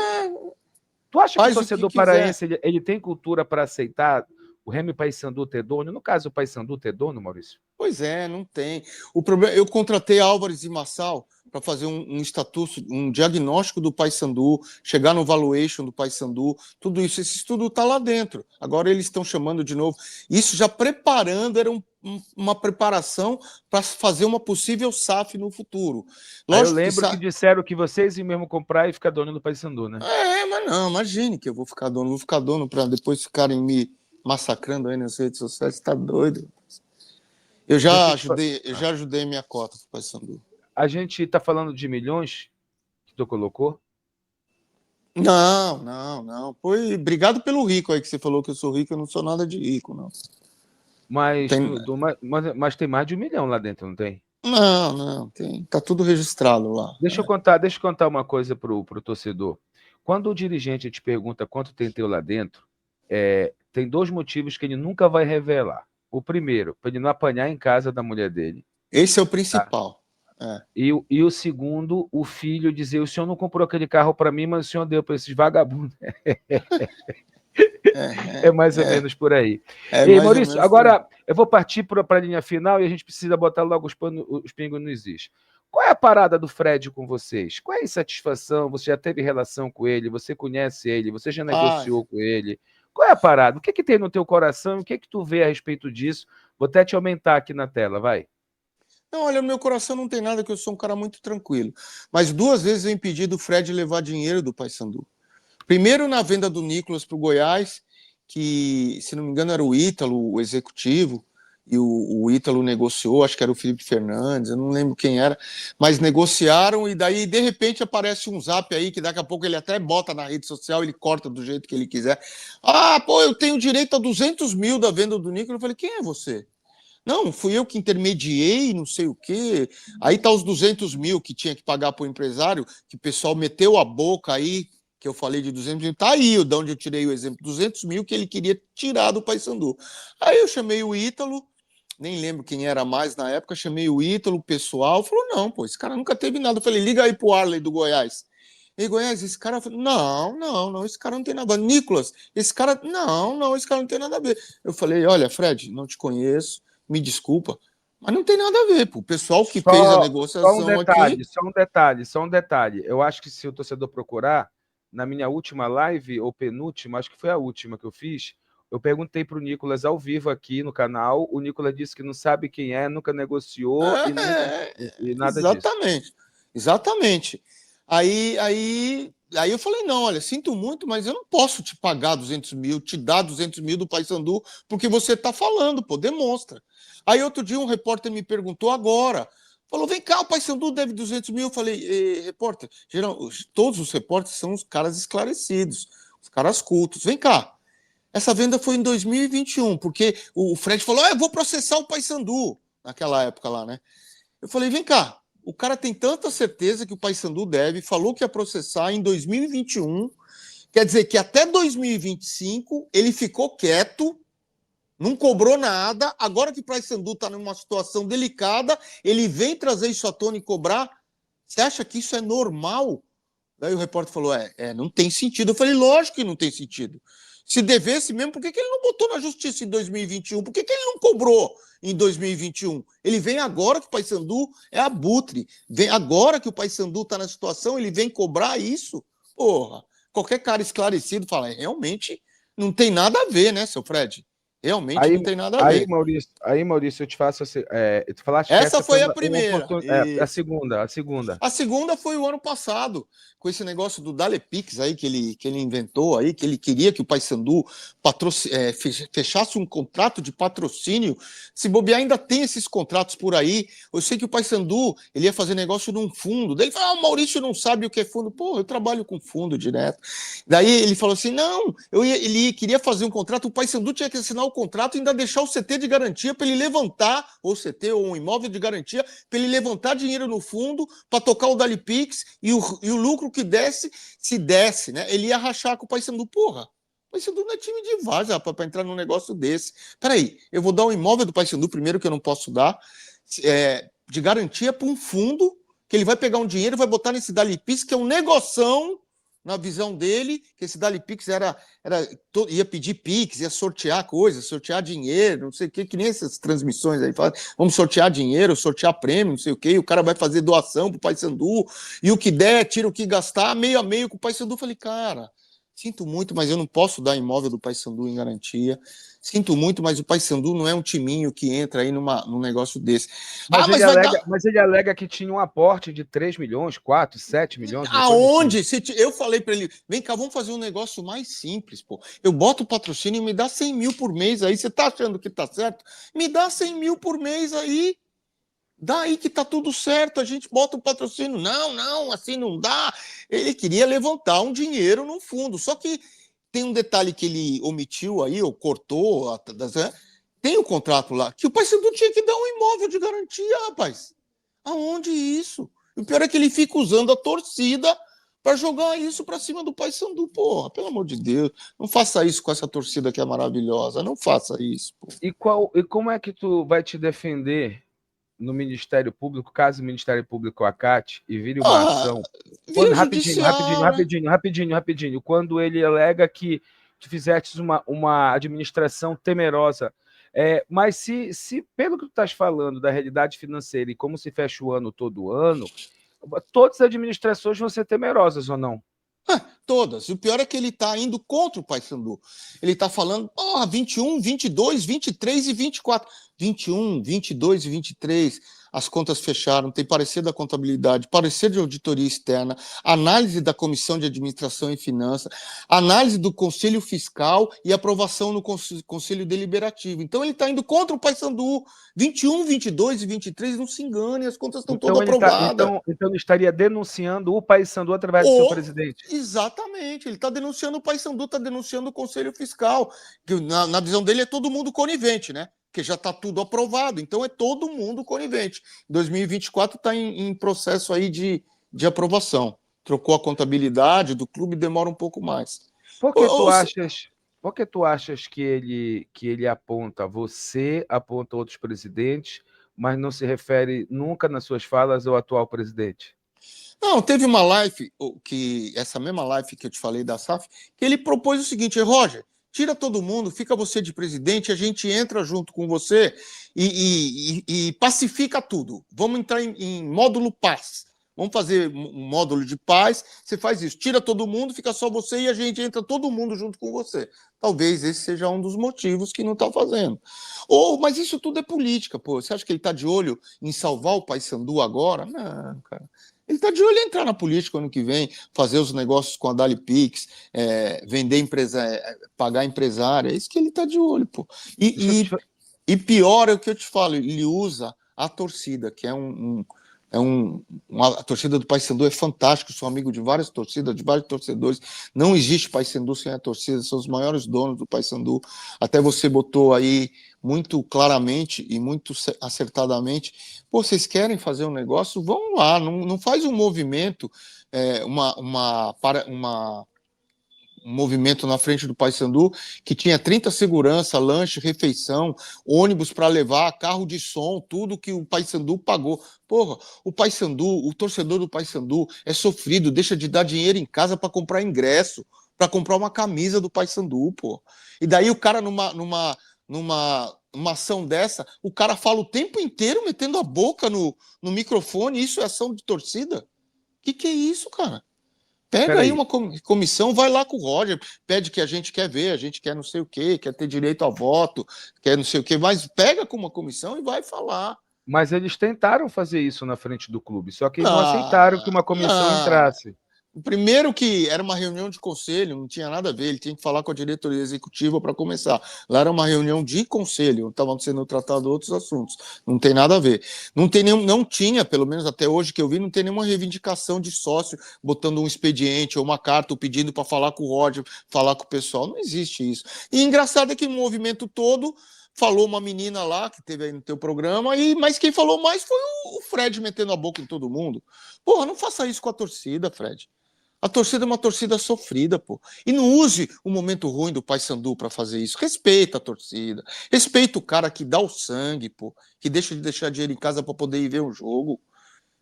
tu acha que o Faz o que torcedor quiser. paraense ele tem cultura para aceitar o Remy Paysandu ter dono? No caso, o Paysandu ter dono, Maurício? Pois é, não tem. O problema, eu contratei Álvares e Massal para fazer um estatuto, um diagnóstico do Paysandu, chegar no valuation do Paysandu, tudo isso. Esse estudo está lá dentro. Agora eles estão chamando de novo. Isso já preparando, era uma preparação para fazer uma possível SAF no futuro. Aí eu Lógico que lembro que disseram que vocês iam mesmo comprar e ficar dono do Paysandu, né? mas não, imagine que eu vou ficar dono para depois ficarem me massacrando aí nas redes sociais, está doido. Deixa eu te falar. Eu já ajudei minha cota para o Paysandu. A gente está falando de milhões que tu colocou? Não. Foi obrigado pelo rico aí que você falou que eu sou rico, eu não sou nada de rico, não. Mas, Tem, mas tem mais de 1 milhão lá dentro, não tem? não, tem, tá tudo registrado lá. Deixa eu contar uma coisa pro torcedor. Quando o dirigente te pergunta quanto tem teu lá dentro, tem 2 motivos que ele nunca vai revelar. O primeiro, para ele não apanhar em casa da mulher dele. Esse é o Tá? principal. E o segundo, o filho dizer: o senhor não comprou aquele carro para mim, mas o senhor deu para esses vagabundos. É mais ou menos por aí. E Mais ou Maurício, menos por aí. agora eu vou partir para a linha final e a gente precisa botar logo os pingos nos is. Qual é a parada do Fred com vocês? Qual é a insatisfação? Você já teve relação com ele? Você conhece ele? Você já Ah, negociou com ele? Qual é a parada? O que que tem no teu coração? O que que tu vê a respeito disso? Vou até te aumentar aqui na tela, vai. não, olha, no meu coração não tem nada, que eu sou um cara muito tranquilo. Mas 2 vezes eu impedi do Fred levar dinheiro do Paysandu. Primeiro na venda do Nicolas para o Goiás, que, se não me engano, era o Ítalo, o executivo, e o Ítalo negociou, acho que era o Felipe Fernandes, eu não lembro quem era, mas negociaram e daí, de repente, aparece um zap aí, que daqui a pouco ele até bota na rede social, ele corta do jeito que ele quiser. Ah, pô, eu tenho direito a 200 mil da venda do Nicolas. Eu falei, quem é você? Não, fui eu que intermediei, não sei o quê. Aí tá os 200 mil que tinha que pagar para o empresário, que o pessoal meteu a boca aí, que eu falei de 200 mil. Tá aí de onde eu tirei o exemplo, 200 mil que ele queria tirar do Paysandu. Aí eu chamei o Ítalo, nem lembro quem era mais na época, chamei o Ítalo, o pessoal, falou, não, pô, esse cara nunca teve nada. Eu falei, liga aí pro Arley do Goiás. E Goiás, esse cara, não, esse cara não tem nada a ver. Nicolas, esse cara, não, esse cara não tem nada a ver. Eu falei, olha, Fred, não te conheço, me desculpa, mas não tem nada a ver, pô. O pessoal que fez a Só um negociação aqui. detalhe, só um detalhe, só um detalhe. Eu acho que se o torcedor procurar, na minha última live, ou penúltima, acho que foi a última que eu fiz, eu perguntei para o Nicolas ao vivo aqui no canal. O Nicolas disse que não sabe quem é, nunca negociou e, nunca, e nada disso. Exatamente, exatamente. Aí eu falei, não, olha, sinto muito, mas eu não posso te pagar 200 mil, te dar 200 mil do Paysandu, porque você está falando, pô, demonstra. Aí outro dia um repórter me perguntou agora, falou, vem cá, o Paysandu deve 200 mil. Eu falei, repórter, geral, todos os repórteres são os caras esclarecidos, os caras cultos. Vem cá, essa venda foi em 2021, porque o Fred falou, eu vou processar o Paysandu, naquela época lá, né? Eu falei, vem cá, o cara tem tanta certeza que o Paysandu deve, falou que ia processar em 2021, quer dizer que até 2025 ele ficou quieto, não cobrou nada, agora que o Paysandu está numa situação delicada, ele vem trazer isso à tona e cobrar. Você acha que isso é normal? Daí o repórter falou, não tem sentido. Eu falei, lógico que não tem sentido. Se devesse mesmo, por que ele não botou na justiça em 2021? Por que ele não cobrou em 2021? Ele vem agora que o Paysandu é abutre. Vem agora que o Paysandu está na situação, ele vem cobrar isso? Porra, qualquer cara esclarecido fala, realmente não tem nada a ver, né, seu Fred? Realmente Aí, não tem nada a ver. Maurício, eu te faço assim, tu falaste que Essa essa foi foi a uma primeira. oportunidade. A segunda, a segunda. A segunda foi o ano passado, com esse negócio do Dalepix aí que ele inventou aí, que ele queria que o Paysandu fechasse um contrato de patrocínio. Se bobear, ainda tem esses contratos por aí. Eu sei que o Paysandu ele ia fazer negócio num fundo. Daí ele falou: o Maurício não sabe o que é fundo. Pô, eu trabalho com fundo direto. Daí ele falou assim: não, ele queria fazer um contrato, o Paysandu tinha que assinar o contrato e ainda deixar o CT de garantia para ele levantar, ou CT, ou um imóvel de garantia, para ele levantar dinheiro no fundo para tocar o Dali Pix e o lucro que desse, se desse, né? Ele ia rachar com o Paysandu. Porra, o Paysandu não é time de várzea para entrar num negócio desse. Peraí, eu vou dar um imóvel do Paysandu primeiro, que eu não posso dar, de garantia para um fundo, que ele vai pegar um dinheiro e vai botar nesse Dali Pix, que é um negoção, na visão dele, que esse Dali Pix ia pedir Pix, ia sortear coisas, sortear dinheiro, não sei o que nem essas transmissões aí falam, vamos sortear dinheiro, sortear prêmio, não sei o que, o cara vai fazer doação pro Paysandu, e o que der, tira o que gastar, meio a meio com o Paysandu. Falei, cara, sinto muito, mas eu não posso dar imóvel do Paysandu em garantia. Sinto muito, mas o Paysandu não é um timinho que entra aí num negócio desse. Mas ele alega que tinha um aporte de 3 milhões, 4, 7 milhões. Aonde? Assim. Eu falei para ele, vem cá, vamos fazer um negócio mais simples, pô. Eu boto o patrocínio e me dá 100 mil por mês aí. Você tá achando que tá certo? Me dá 100 mil por mês aí. Daí que tá tudo certo, a gente bota o patrocínio. Não, assim não dá. Ele queria levantar um dinheiro no fundo. Só que tem um detalhe que ele omitiu aí, ou cortou, tem o contrato lá, que o Paysandu tinha que dar um imóvel de garantia, rapaz. Aonde isso? O pior é que ele fica usando a torcida para jogar isso para cima do Paysandu. Porra, pelo amor de Deus, não faça isso com essa torcida que é maravilhosa. Não faça isso. Porra. E como é que tu vai te defender no Ministério Público, caso o Ministério Público acate e vire uma ação? Rapidinho. Quando ele alega que tu fizeste uma administração temerosa. Mas se pelo que tu estás falando da realidade financeira e como se fecha o ano todo ano, todas as administrações vão ser temerosas ou não? Todas. E o pior é que ele está indo contra o Paysandu. Ele está falando, 21, 22, 23 e 24. 21, 22 e 23, as contas fecharam, tem parecer da contabilidade, parecer de auditoria externa, análise da Comissão de Administração e Finanças, análise do Conselho Fiscal e aprovação no Conselho Deliberativo. Então ele está indo contra o Paysandu. 21, 22 e 23, não se engane, as contas estão todas aprovadas. Então ele estaria denunciando o Paysandu através do seu presidente. Exatamente, ele está denunciando o Paysandu, está denunciando o Conselho Fiscal, que na visão dele é todo mundo conivente, né? porque já está tudo aprovado. Então é todo mundo conivente. 2024 está em processo aí de aprovação. Trocou a contabilidade do clube, demora um pouco mais. Por que tu achas, por que tu achas que ele aponta, você aponta outros presidentes, mas não se refere nunca nas suas falas ao atual presidente? Não, teve uma live, essa mesma live que eu te falei da SAF, que ele propôs o seguinte: Roger, tira todo mundo, fica você de presidente, a gente entra junto com você e pacifica tudo. Vamos entrar em módulo paz. Vamos fazer um módulo de paz. Você faz isso, tira todo mundo, fica só você e a gente entra todo mundo junto com você. Talvez esse seja um dos motivos que não está fazendo. Mas isso tudo é política, pô. Você acha que ele está de olho em salvar o Paysandu agora? Não, cara. Ele está de olho em entrar na política ano que vem, fazer os negócios com a Dali Pix, vender empresa, pagar empresário. É isso que ele está de olho, pô. E pior é o que eu te falo, ele usa a torcida, que a torcida do Paysandu é fantástica, sou amigo de várias torcidas, de vários torcedores. Não existe Paysandu sem a torcida, são os maiores donos do Paysandu. Até você botou aí muito claramente e muito acertadamente. Pô, vocês querem fazer um negócio? Vão lá, não faz um movimento, um movimento na frente do Paysandu que tinha 30 segurança, lanche, refeição, ônibus para levar, carro de som, tudo que o Paysandu pagou. Porra, o Paysandu, o torcedor do Paysandu é sofrido, deixa de dar dinheiro em casa para comprar ingresso, para comprar uma camisa do Paysandu, pô. E daí o cara numa ação dessa, o cara fala o tempo inteiro metendo a boca no microfone, isso é ação de torcida? Que é isso, cara? Pega aí uma comissão, vai lá com o Roger, pede que a gente quer ver, a gente quer não sei o quê, quer ter direito a voto, quer não sei o quê, mas pega com uma comissão e vai falar. Mas eles tentaram fazer isso na frente do clube, só que eles não aceitaram que uma comissão entrasse. Primeiro que era uma reunião de conselho, não tinha nada a ver, ele tinha que falar com a diretoria executiva para começar. Lá era uma reunião de conselho, estavam sendo tratados outros assuntos, não tem nada a ver. Não tinha, pelo menos até hoje que eu vi, não tem nenhuma reivindicação de sócio botando um expediente ou uma carta ou pedindo para falar com o Roger, falar com o pessoal, não existe isso. E engraçado é que o movimento todo falou uma menina lá que teve aí no teu programa, mas quem falou mais foi o Fred metendo a boca em todo mundo. Porra, não faça isso com a torcida, Fred. A torcida é uma torcida sofrida, pô. E não use o momento ruim do Paysandu para fazer isso. Respeita a torcida. Respeita o cara que dá o sangue, pô. Que deixa de deixar dinheiro em casa para poder ir ver um jogo.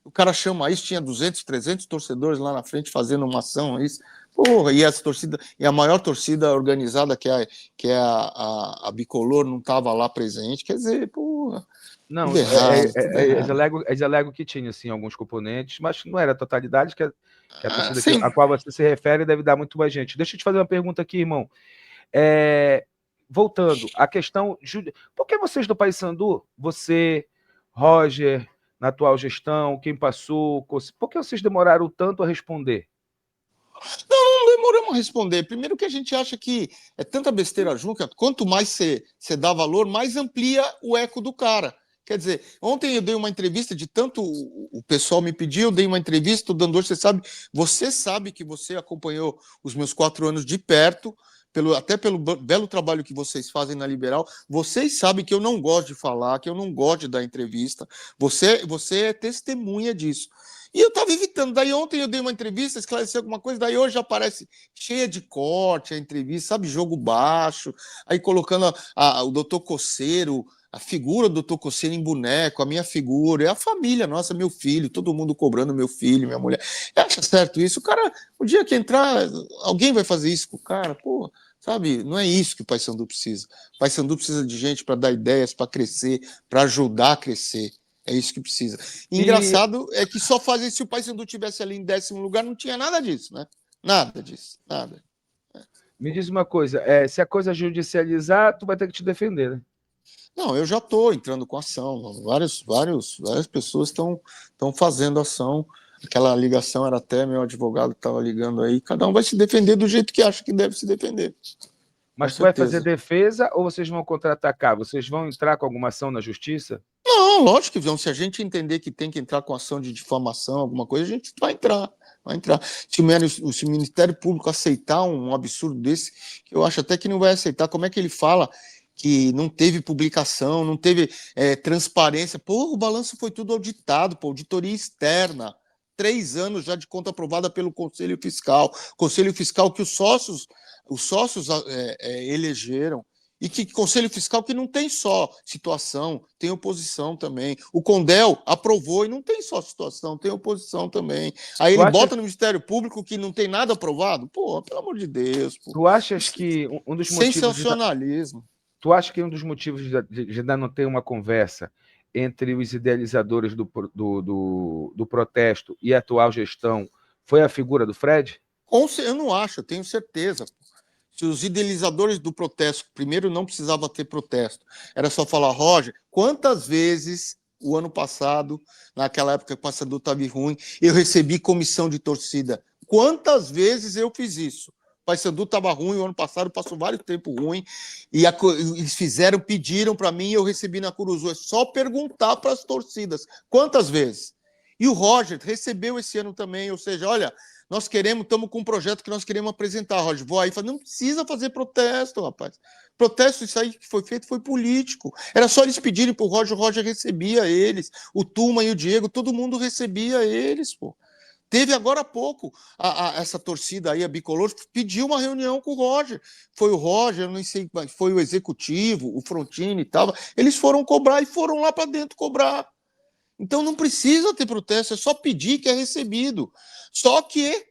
O cara chama isso, tinha 200, 300 torcedores lá na frente fazendo uma ação, isso. Porra, e a maior torcida organizada, que é a Bicolor, não estava lá presente. Quer dizer, porra. Não, eles alegam que tinha, assim, alguns componentes, mas não era a totalidade, que a torcida a qual você se refere deve dar muito mais gente. Deixa eu te fazer uma pergunta aqui, irmão. Voltando, a questão... Por que vocês do Paysandu, você, Roger, na atual gestão, quem passou, por que vocês demoraram tanto a responder? Não demoramos a responder. Primeiro que a gente acha que é tanta besteira junto, quanto mais você dá valor, mais amplia o eco do cara. Quer dizer, ontem eu dei uma entrevista, de tanto o pessoal me pediu, eu dei uma entrevista, o Dandor, você sabe que você acompanhou os meus 4 anos de perto, até pelo belo trabalho que vocês fazem na Liberal, vocês sabem que eu não gosto de falar, que eu não gosto de dar entrevista, você é testemunha disso. E eu estava evitando. Daí ontem eu dei uma entrevista, esclareci alguma coisa, daí hoje aparece cheia de corte a entrevista, sabe, jogo baixo, aí colocando o doutor Coceiro, a figura do doutor Coceiro em boneco, a minha figura, é a família nossa, meu filho, todo mundo cobrando meu filho, minha mulher. Acha certo isso? O cara, o dia que entrar, alguém vai fazer isso com o cara, pô, sabe? Não é isso que o Paysandu precisa. O Paysandu precisa de gente para dar ideias, para crescer, para ajudar a crescer. É isso que precisa. Engraçado é que só fazer se o Paysandu tivesse ali em 10º lugar, não tinha nada disso, né? Nada disso, nada. Me diz uma coisa, se a coisa judicializar, tu vai ter que te defender, né? Não, eu já estou entrando com ação. Várias pessoas estão fazendo ação. Aquela ligação era até meu advogado que estava ligando aí. Cada um vai se defender do jeito que acha que deve se defender. Mas tu vai fazer defesa ou vocês vão contra-atacar? Vocês vão entrar com alguma ação na justiça? Não, lógico que vão. Se a gente entender que tem que entrar com ação de difamação, alguma coisa, a gente vai entrar. Vai entrar. Se o Ministério Público aceitar um absurdo desse, que eu acho até que não vai aceitar, como é que ele fala que não teve publicação, não teve transparência. Pô, o balanço foi tudo auditado, pô, auditoria externa. 3 anos já de conta aprovada pelo Conselho Fiscal. Conselho Fiscal que os sócios elegeram. E que Conselho Fiscal que não tem só situação, tem oposição também. O Condel aprovou e não tem só situação, tem oposição também. Aí ele bota no Ministério Público que não tem nada aprovado? Pô, pelo amor de Deus. Pô. Tu achas que um dos motivos... Sensacionalismo. Tu acha que um dos motivos de ainda não ter uma conversa entre os idealizadores do protesto e a atual gestão foi a figura do Fred? Eu não acho, eu tenho certeza. Se os idealizadores do protesto, primeiro não precisava ter protesto, era só falar, Roger, quantas vezes o ano passado, naquela época que o Paysandu estava ruim, eu recebi comissão de torcida? Quantas vezes eu fiz isso? O Paysandu estava ruim, o ano passado passou vários tempos ruim, e eles pediram para mim e eu recebi na Curuzu. É só perguntar para as torcidas, quantas vezes? E o Roger recebeu esse ano também, ou seja, olha, nós estamos com um projeto que nós queremos apresentar, Roger. Vou aí, não precisa fazer protesto, rapaz. Protesto, isso aí que foi feito foi político. Era só eles pedirem para o Roger recebia eles. O Tuma e o Diego, todo mundo recebia eles, pô. Teve agora há pouco essa torcida aí, a Bicolor, pediu uma reunião com o Roger. Foi o Roger, não sei, foi o executivo, o Frontini e tal. Eles foram cobrar e foram lá para dentro cobrar. Então não precisa ter protesto, é só pedir que é recebido. Só que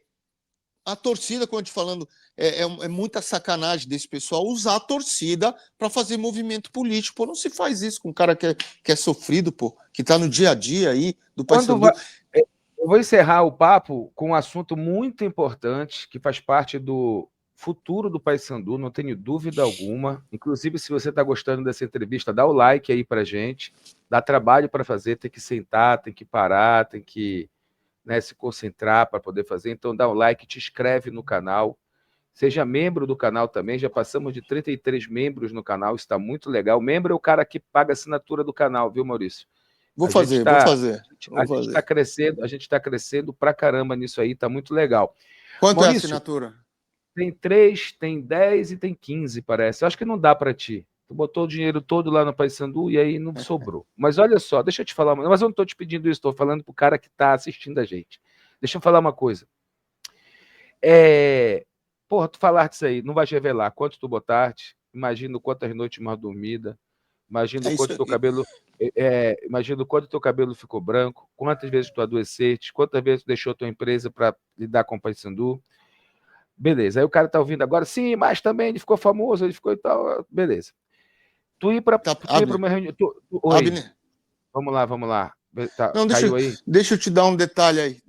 a torcida, como eu te falando, é muita sacanagem desse pessoal usar a torcida para fazer movimento político. Pô, não se faz isso com um cara que é sofrido, pô, que está no dia a dia aí do Paysandu. Eu vou encerrar o papo com um assunto muito importante que faz parte do futuro do Paysandu, não tenho dúvida alguma. Inclusive, se você está gostando dessa entrevista, dá o like aí para gente. Dá trabalho para fazer, tem que sentar, tem que parar, tem que, né, se concentrar para poder fazer. Então, dá um like, te inscreve no canal. Seja membro do canal também. Já passamos de 33 membros no canal, isso está muito legal. Membro é o cara que paga a assinatura do canal, viu, Maurício? Vou fazer. A gente está crescendo pra caramba nisso aí, tá muito legal. Quanto Maurício, é a assinatura? Tem 3, tem 10 e tem 15, parece. Eu acho que não dá para ti. Tu botou o dinheiro todo lá no Paysandu e aí não sobrou. Mas olha só, deixa eu te falar, mas eu não estou te pedindo isso, estou falando pro cara que está assistindo a gente. Deixa eu falar uma coisa. Porra, tu falaste isso aí, não vais revelar quanto tu botaste, imagino quantas noites mal dormidas, imagino quanto teu cabelo... imagina quanto teu cabelo ficou branco, quantas vezes tu adoeceste, quantas vezes tu deixou tua empresa para lidar com o Paysandu. Beleza, aí o cara tá ouvindo agora, sim, mas também ele ficou famoso, ele ficou e tal, beleza. Tu ir para uma reunião... Oi, vamos lá. Tá, não, deixa eu te dar um detalhe aí.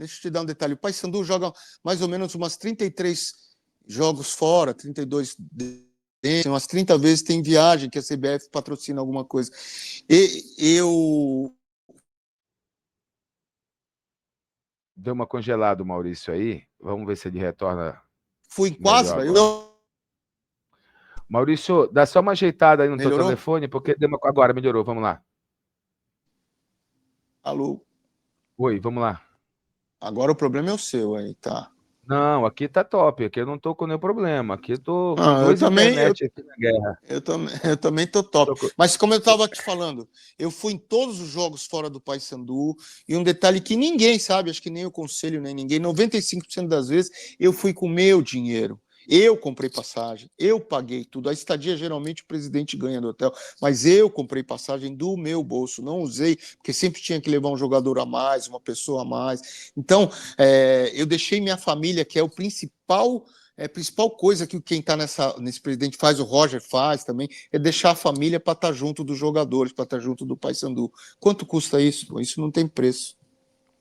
O Paysandu joga mais ou menos umas 33 jogos fora, 32 umas 30 vezes tem viagem que a CBF patrocina alguma coisa. Deu uma congelada o Maurício aí. Vamos ver se ele retorna. Fui quase, Maurício, dá só uma ajeitada aí no teu telefone, porque agora melhorou. Vamos lá. Alô? Oi, vamos lá. Agora o problema é o seu aí, tá? Não, aqui tá top, aqui eu não tô com nenhum problema, aqui eu tô com internet aqui na guerra. Eu também tô top. Mas como eu tava te falando, eu fui em todos os jogos fora do Paysandu, e um detalhe que ninguém sabe, acho que nem o conselho, nem ninguém, 95% das vezes eu fui com meu dinheiro. Eu comprei passagem, eu paguei tudo. A estadia, geralmente, o presidente ganha do hotel, mas eu comprei passagem do meu bolso, não usei, porque sempre tinha que levar um jogador a mais, uma pessoa a mais. Então, eu deixei minha família, que é o principal coisa que quem está nesse presidente faz, o Roger faz também, é deixar a família para estar junto dos jogadores, para estar junto do Paysandu. Quanto custa isso? Isso não tem preço.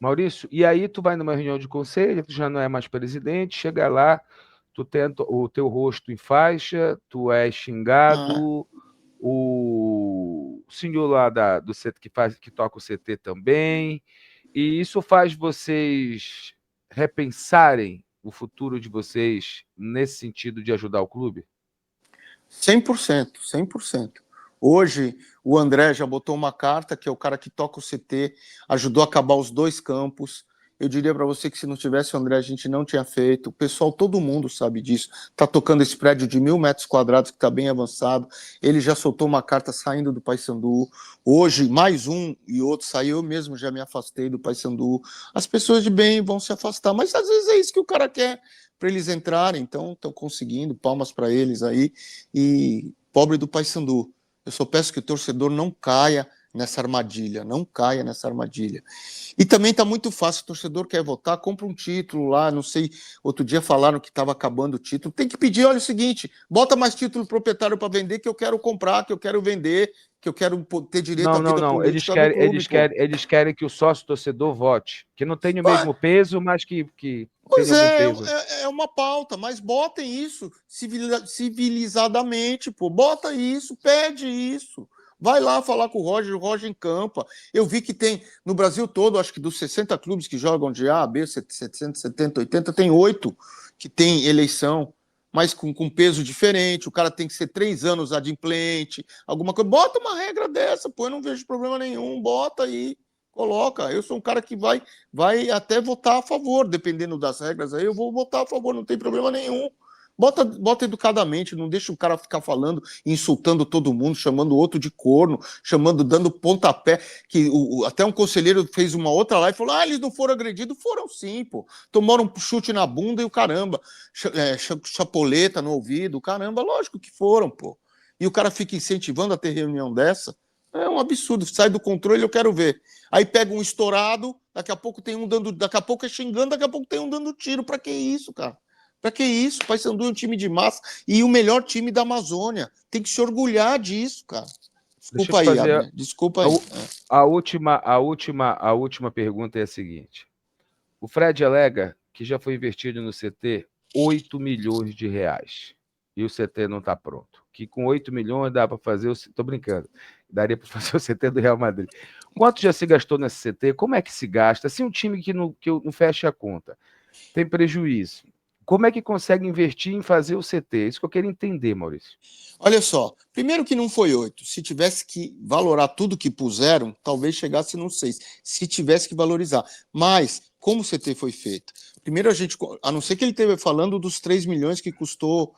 Maurício, e aí tu vai numa reunião de conselho, tu já não é mais presidente, chega lá, tu tenta o teu rosto em faixa, tu é xingado, o senhor lá do CT que toca o CT também, e isso faz vocês repensarem o futuro de vocês nesse sentido de ajudar o clube? 100%. Hoje, o André já botou uma carta, que é o cara que toca o CT, ajudou a acabar os 2 campos, Eu diria para você que se não tivesse o André, a gente não tinha feito. O pessoal, todo mundo sabe disso. Está tocando esse prédio de 1.000 metros quadrados, que está bem avançado. Ele já soltou uma carta saindo do Paysandu. Hoje, mais um e outro saiu. Eu mesmo já me afastei do Paysandu. As pessoas de bem vão se afastar, mas às vezes é isso que o cara quer para eles entrarem. Então, estão conseguindo. Palmas para eles aí. E pobre do Paysandu. Eu só peço que o torcedor não caia nessa armadilha. Não caia nessa armadilha. E também está muito fácil, o torcedor quer votar, compra um título lá, não sei, outro dia falaram que estava acabando o título, tem que pedir, olha o seguinte, bota mais título proprietário para vender, que eu quero comprar, que eu quero vender, que eu quero ter direito à vida Não. política do clube, Eles querem que o sócio-torcedor vote, que não tem o pô. mesmo peso, mas que Pois tem algum peso. é uma pauta, mas botem isso civilizadamente, pô. Bota isso, pede isso. Vai lá falar com o Roger encampa. Eu vi que tem, no Brasil todo, acho que dos 60 clubes que jogam de A, B, 770, 80, tem 8 que tem eleição, mas com peso diferente. O cara tem que ser 3 anos adimplente, alguma coisa. Bota uma regra dessa, pô, eu não vejo problema nenhum. Bota aí, coloca. Eu sou um cara que vai até votar a favor, dependendo das regras aí, eu vou votar a favor, não tem problema nenhum. Bota educadamente, não deixa o cara ficar falando, insultando todo mundo, chamando o outro de corno, dando pontapé, que até um conselheiro fez uma outra live e falou, eles não foram agredidos, foram sim, pô, tomaram um chute na bunda e o caramba, chapoleta no ouvido, caramba, lógico que foram, pô. E o cara fica incentivando a ter reunião dessa, é um absurdo, sai do controle, eu quero ver. Aí pega um estourado, daqui a pouco tem um dando, daqui a pouco é xingando, daqui a pouco tem um dando tiro, pra que isso, cara? Pra que isso? O Paysandu é um time de massa e o melhor time da Amazônia. Tem que se orgulhar disso, cara. Deixa eu Desculpa te aí, fazer Abner. Desculpa aí. a última pergunta é a seguinte. O Fred alega que já foi investido no CT 8 milhões de reais e o CT não está pronto. Que com 8 milhões dá para fazer Estou brincando. Daria para fazer o CT do Real Madrid. Quanto já se gastou nesse CT? Como é que se gasta? Se um time que não fecha a conta tem prejuízo, como é que consegue investir em fazer o CT? Isso que eu quero entender, Maurício. Olha só, primeiro que não foi 8. Se tivesse que valorar tudo que puseram, talvez chegasse no 6. Se tivesse que valorizar. Mas, como o CT foi feito? Primeiro a não ser que ele esteja falando dos 3 milhões que custou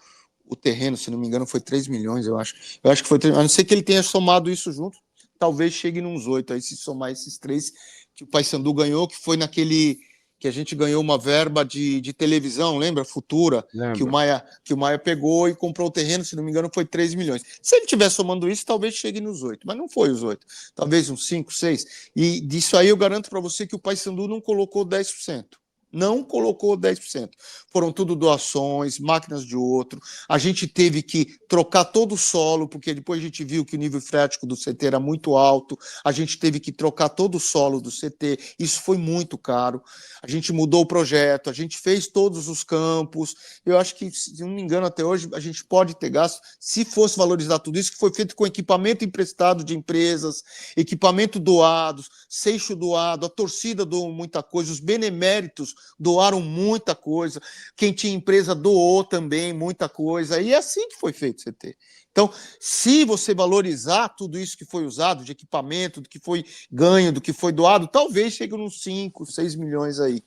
o terreno, se não me engano, foi 3 milhões, eu acho. Eu acho que foi 3, a não ser que ele tenha somado isso junto, talvez chegue nos 8. Aí se somar esses 3 que o Paysandu ganhou, que foi naquele que a gente ganhou uma verba de televisão, lembra? Futura, que o Maia pegou e comprou o terreno, se não me engano, foi 3 milhões. Se ele estiver somando isso, talvez chegue nos 8, mas não foi os 8. Talvez uns 5, 6. E disso aí eu garanto para você que o Paysandu não colocou 10%. Não colocou 10%. Foram tudo doações, máquinas de outro. A gente teve que trocar todo o solo, porque depois a gente viu que o nível freático do CT era muito alto. A gente teve que trocar todo o solo do CT. Isso foi muito caro. A gente mudou o projeto, a gente fez todos os campos. Eu acho que, se não me engano, até hoje a gente pode ter gasto, se fosse valorizar tudo isso, que foi feito com equipamento emprestado de empresas, equipamento doado, seixo doado, a torcida doou muita coisa, os beneméritos doaram muita coisa, quem tinha empresa doou também muita coisa, e é assim que foi feito o CT. Então, se você valorizar tudo isso que foi usado, de equipamento, do que foi ganho, do que foi doado, talvez chegue nos 5, 6 milhões aí.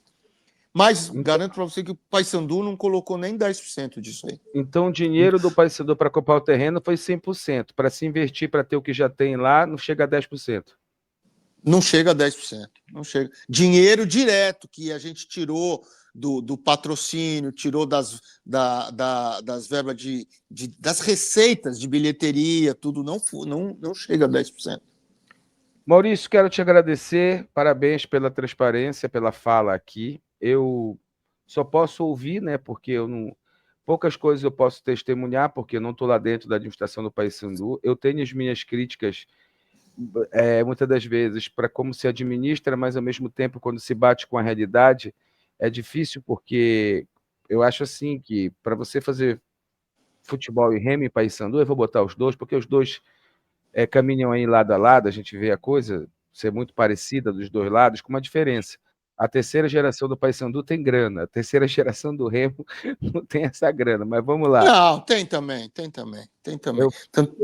Mas garanto para você que o Paysandu não colocou nem 10% disso aí. Então, o dinheiro do Paysandu para comprar o terreno foi 100%. Para se investir, para ter o que já tem lá, não chega a 10%. Não chega a 10%. Não chega. Dinheiro direto que a gente tirou do patrocínio, tirou das verbas das receitas de bilheteria, tudo, não chega a 10%. Maurício, quero te agradecer. Parabéns pela transparência, pela fala aqui. Eu só posso ouvir, né? Porque eu não. Poucas coisas eu posso testemunhar, porque eu não estou lá dentro da administração do Paysandu. Eu tenho as minhas críticas muitas das vezes para como se administra, mas ao mesmo tempo, quando se bate com a realidade, é difícil, porque eu acho assim que para você fazer futebol e Remo e Paysandu, eu vou botar os dois, porque os dois caminham aí lado a lado, a gente vê a coisa ser muito parecida dos dois lados, com uma diferença. A terceira geração do Paysandu tem grana, a terceira geração do Remo não tem essa grana, mas vamos lá. Não, tem também.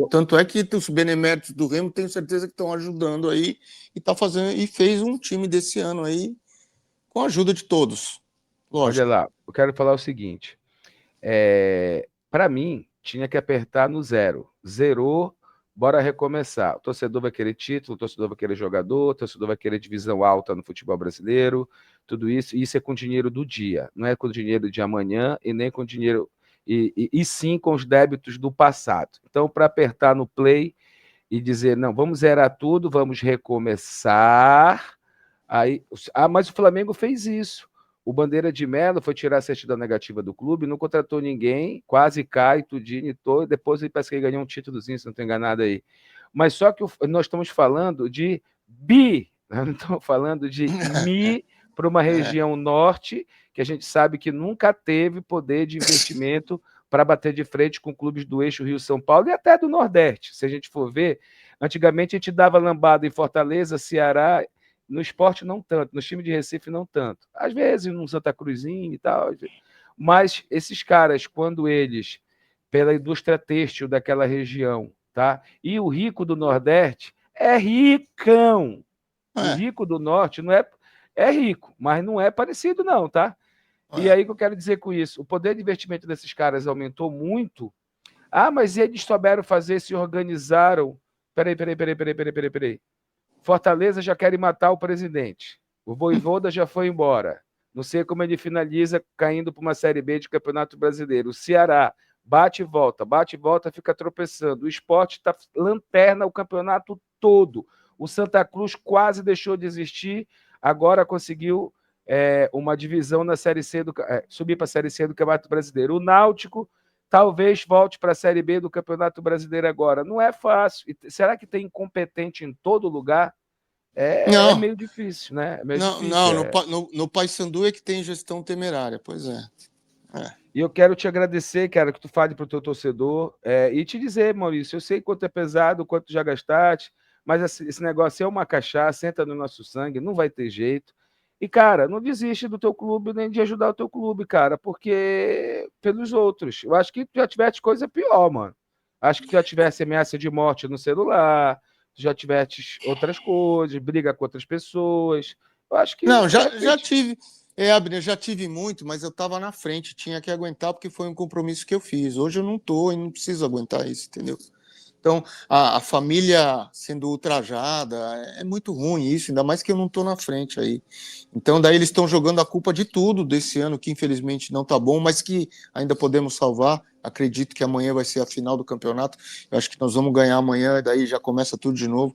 Tanto é que os beneméritos do Remo tenho certeza que estão ajudando aí e tá fazendo e fez um time desse ano aí com a ajuda de todos, Olha lógico. lá, eu quero falar o seguinte. Para mim, tinha que apertar no zero. Zerou, bora recomeçar. O torcedor vai querer título, o torcedor vai querer jogador, o torcedor vai querer divisão alta no futebol brasileiro, tudo isso. E isso é com dinheiro do dia, não é com dinheiro de amanhã e nem com dinheiro. E sim com os débitos do passado. Então, para apertar no play e dizer, não, vamos zerar tudo, vamos recomeçar. Aí, mas o Flamengo fez isso. O Bandeira de Melo foi tirar a certidão negativa do clube, não contratou ninguém, quase cai, tudinho, todo, depois ele parece que ele ganhou um títulozinho, se não estou enganado aí. Mas só que nós estamos falando de nós não estamos falando de mi para uma É, região norte, que a gente sabe que nunca teve poder de investimento para bater de frente com clubes do eixo Rio-São Paulo e até do Nordeste. Se a gente for ver, antigamente a gente dava lambada em Fortaleza, Ceará, no esporte não tanto, no time de Recife não tanto. Às vezes no Santa Cruzinho e tal. Mas esses caras, quando eles, pela indústria têxtil daquela região, tá? E o rico do Nordeste é ricão. O é, rico do Norte não é rico, mas não é parecido não, tá? E é. aí que eu quero dizer com isso, o poder de investimento desses caras aumentou muito. Ah, mas eles souberam fazer, se organizaram. Peraí. Fortaleza já quer matar o presidente. O Vojvoda já foi embora. Não sei como ele finaliza caindo para uma Série B de Campeonato Brasileiro. O Ceará bate e volta, fica tropeçando. O Sport está lanterna o campeonato todo. O Santa Cruz quase deixou de existir, agora conseguiu uma divisão na Série C, subir para a Série C do Campeonato Brasileiro. O Náutico talvez volte para a Série B do Campeonato Brasileiro agora. Não é fácil. Será que tem incompetente em todo lugar? É Não, meio difícil, né? É meio não, difícil. não, no Paysandu é que tem gestão temerária, pois é. É. E eu quero te agradecer, cara, que tu fale para o teu torcedor e te dizer, Maurício, eu sei quanto é pesado, quanto já gastaste, mas esse negócio é uma cachaça, entra no nosso sangue, não vai ter jeito. E, cara, não desiste do teu clube nem de ajudar o teu clube, cara, porque pelos outros. Eu acho que tu já tiveste coisa pior, mano. Acho que tu já tivesse ameaça de morte no celular, tu já tiveste outras coisas, briga com outras pessoas. Eu acho que, Não, de já repente, tive, Abner, já tive muito, mas eu estava na frente, tinha que aguentar porque foi um compromisso que eu fiz. Hoje eu não estou e não preciso aguentar isso, entendeu? Então, a família sendo ultrajada, é muito ruim isso, ainda mais que eu não estou na frente aí. Então, daí eles estão jogando a culpa de tudo desse ano, que infelizmente não está bom, mas que ainda podemos salvar. Acredito que amanhã vai ser a final do campeonato. Eu acho que nós vamos ganhar amanhã, e daí já começa tudo de novo.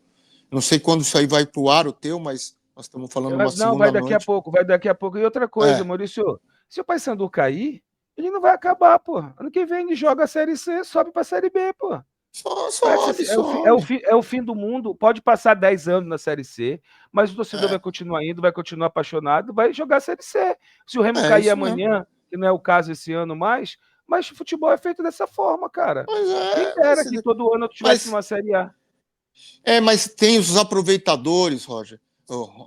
Não sei quando isso aí vai para o ar, o teu, mas nós estamos falando uma Não, vai segunda daqui a noite. pouco, vai daqui a pouco. E outra coisa, É, Maurício, se o Paysandu cair, ele não vai acabar, pô. Ano que vem ele joga a Série C, sobe pra Série B, pô. só Vai ser, sobe, sobe. é o fim do mundo. Pode passar 10 anos na Série C, mas o torcedor vai É, continuar indo, vai continuar apaixonado, vai jogar a Série C. Se o Remo é cair isso mesmo. amanhã, que não é o caso esse ano mais, mas o futebol é feito dessa forma, cara. Mas Quem é, dera que todo ano eu estivesse mas numa Série A. mas tem os aproveitadores, Roger,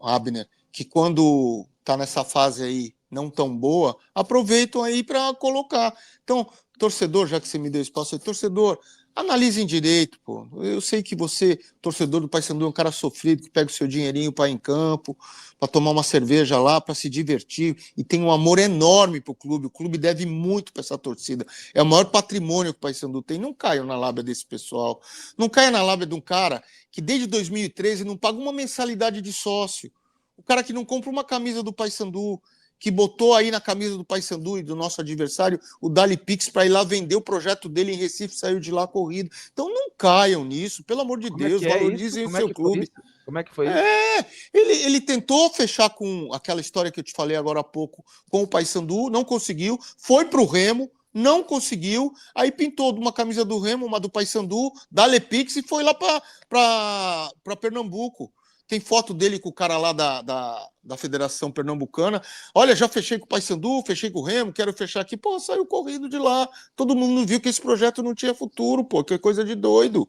Abner, que quando tá nessa fase aí não tão boa, aproveitam aí para colocar. Então, torcedor, já que você me deu espaço aí, torcedor, analisem direito, pô. Eu sei que você, torcedor do Paysandu, é um cara sofrido, que pega o seu dinheirinho para ir em campo, para tomar uma cerveja lá, para se divertir, e tem um amor enorme pro clube. O clube deve muito para essa torcida. É o maior patrimônio que o Paysandu tem. Não caiam na lábia desse pessoal. Não caia na lábia de um cara que desde 2013 não paga uma mensalidade de sócio. O cara que não compra uma camisa do Paysandu, que botou aí na camisa do Paysandu e do nosso adversário o Dali Pix para ir lá vender o projeto dele em Recife, saiu de lá corrido. Então não caiam nisso, pelo amor de Como é Deus, que é isso? valorizem o Como é seu que foi clube. isso? Como é que foi isso? É, ele tentou fechar com aquela história que eu te falei agora há pouco com o Paysandu, não conseguiu, foi para o Remo, não conseguiu, aí pintou de uma camisa do Remo, uma do Paysandu, da Lepix e foi lá para Pernambuco. Tem foto dele com o cara lá da Federação Pernambucana. Olha, já fechei com o Paysandu, fechei com o Remo, quero fechar aqui. Pô, saiu corrido de lá. Todo mundo viu que esse projeto não tinha futuro, pô, que coisa de doido.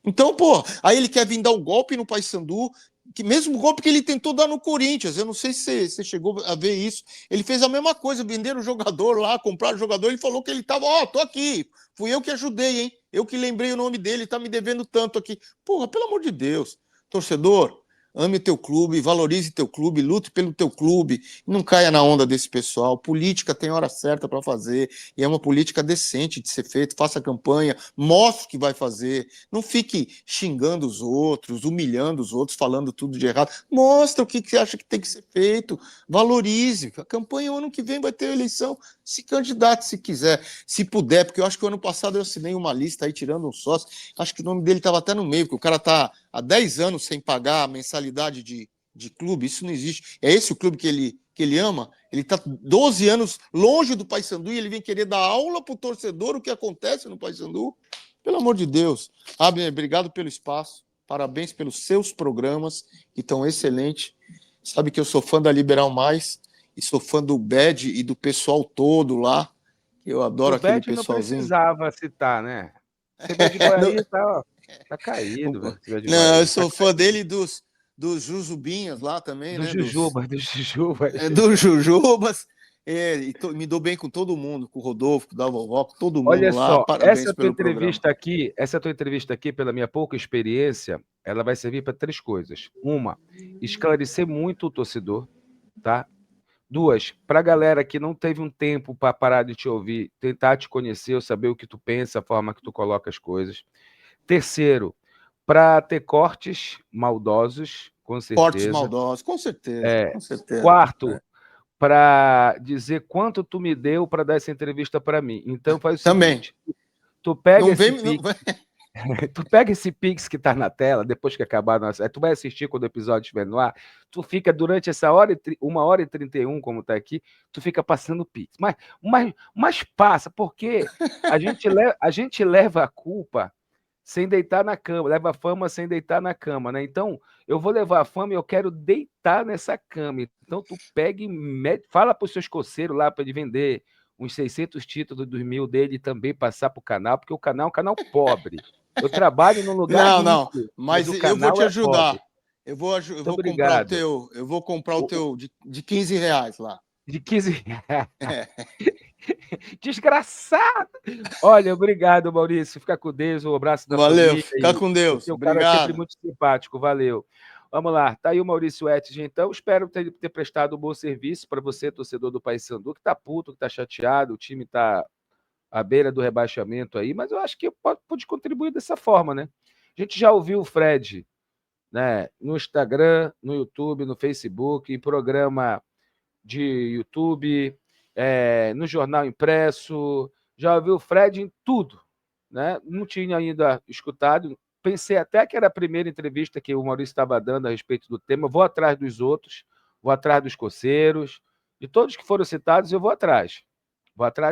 Então, pô, aí ele quer vir dar um golpe no Paysandu, que mesmo golpe que ele tentou dar no Corinthians. Eu não sei se você chegou a ver isso. Ele fez a mesma coisa, venderam o jogador lá, compraram o jogador, ele falou que ele tava, tô aqui, fui eu que ajudei, hein? Eu que lembrei o nome dele, tá me devendo tanto aqui. Porra, pelo amor de Deus. Torcedor, ame o teu clube, valorize teu clube, lute pelo teu clube, não caia na onda desse pessoal. Política tem hora certa para fazer, e é uma política decente de ser feita. Faça campanha, mostre o que vai fazer, não fique xingando os outros, humilhando os outros, falando tudo de errado. Mostra o que você acha que tem que ser feito, valorize. A campanha, o ano que vem vai ter eleição, se candidate se quiser, se puder, porque eu acho que o ano passado eu assinei uma lista aí, tirando um sócio, acho que o nome dele estava até no meio, porque o cara está há 10 anos sem pagar a mensalidade de clube, isso não existe. É esse o clube que ele ama? Ele está 12 anos longe do Paysandu e ele vem querer dar aula para o torcedor o que acontece no Paysandu? Pelo amor de Deus. Abner, obrigado pelo espaço, parabéns pelos seus programas, que estão excelentes. Sabe que eu sou fã da Liberal Mais e sou fã do Bad e do pessoal todo lá. Eu adoro O aquele Bet não pessoalzinho. precisava citar, né? Você vê de Guaí, tá caído, velho. Você vê de Não, eu Guaí. Tá sou fã dele e dos Jujubinhas lá também, do né? Jujuba, do Jujuba. Dos Jujubas. Me dou bem com todo mundo, com o Rodolfo, com o Dalvovó, com todo mundo Olha lá. só, Parabéns pelo programa. essa tua entrevista aqui, pela minha pouca experiência, ela vai servir para 3 coisas. Uma, esclarecer muito o torcedor, tá? 2, para a galera que não teve um tempo para parar de te ouvir, tentar te conhecer, saber o que tu pensa, a forma que tu coloca as coisas. Terceiro, para ter cortes maldosos, com Cortes certeza. maldosos, com certeza, com certeza. Quarto, para dizer quanto tu me deu para dar essa entrevista para mim. Então faz o Também. seguinte, tu pega Não esse vem. Não... tu pega esse Pix que está na tela, depois que acabar a nossa. Tu vai assistir quando o episódio estiver no ar, tu fica durante essa hora, 1h31, como está aqui, tu fica passando Pix. Mas passa, porque a gente leva a culpa sem deitar na cama, leva a fama sem deitar na cama, né? Então, eu vou levar a fama e eu quero deitar nessa cama. Então, tu pega e fala para os seus coceiros lá para ele vender uns 600 títulos dos 1000 dele e também passar para o canal, porque o canal é um canal pobre. Eu trabalho num lugar Não, rico, mas mas o eu vou canal te é pobre. ajudar. Eu vou Muito comprar o obrigado. teu. Eu vou comprar o teu de 15 reais lá. De 15 reais. Desgraçado! Olha, obrigado, Maurício. Fica com Deus, um abraço da Valeu, família. fica com Deus. Você é um cara sempre Obrigado. muito simpático, valeu. Vamos lá, tá aí o Maurício Ettinger, então. Espero ter prestado um bom serviço para você, torcedor do Paysandu, que tá puto, que tá chateado, o time tá à beira do rebaixamento aí, mas eu acho que pode contribuir dessa forma, né? A gente já ouviu o Fred, né, no Instagram, no YouTube, no Facebook, em programa de YouTube, no jornal impresso, já ouvi o Fred em tudo, né? Não tinha ainda escutado, pensei até que era a primeira entrevista que o Maurício estava dando a respeito do tema, vou atrás dos outros, vou atrás dos coceiros, de todos que foram citados eu vou atrás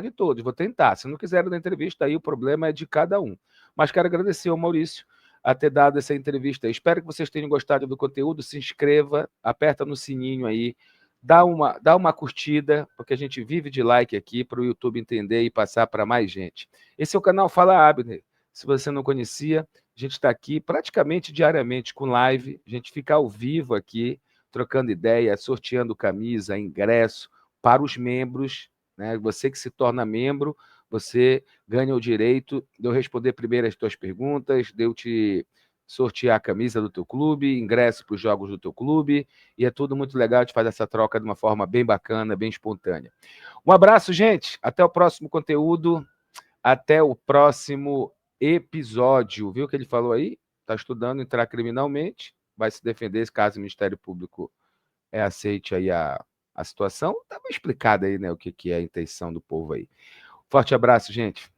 de todos, vou tentar, se não quiserem dar entrevista aí o problema é de cada um, mas quero agradecer ao Maurício a ter dado essa entrevista, espero que vocês tenham gostado do conteúdo, se inscreva, aperta no sininho aí, dá uma curtida, porque a gente vive de like aqui para o YouTube entender e passar para mais gente. Esse é o canal Fala Abner. Se você não conhecia, a gente está aqui praticamente diariamente com live, a gente fica ao vivo aqui, trocando ideia, sorteando camisa, ingresso para os membros, né? Você que se torna membro, você ganha o direito de eu responder primeiro as tuas perguntas, de eu te sortear a camisa do teu clube, ingresso para os jogos do teu clube, e é tudo muito legal, a gente faz essa troca de uma forma bem bacana, bem espontânea. Um abraço, gente, até o próximo conteúdo, até o próximo episódio. Viu o que ele falou aí? Está estudando entrar criminalmente, vai se defender caso o Ministério Público aceite aí a situação. Estava explicado aí, né, o que é a intenção do povo aí. Forte abraço, gente.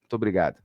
Muito obrigado.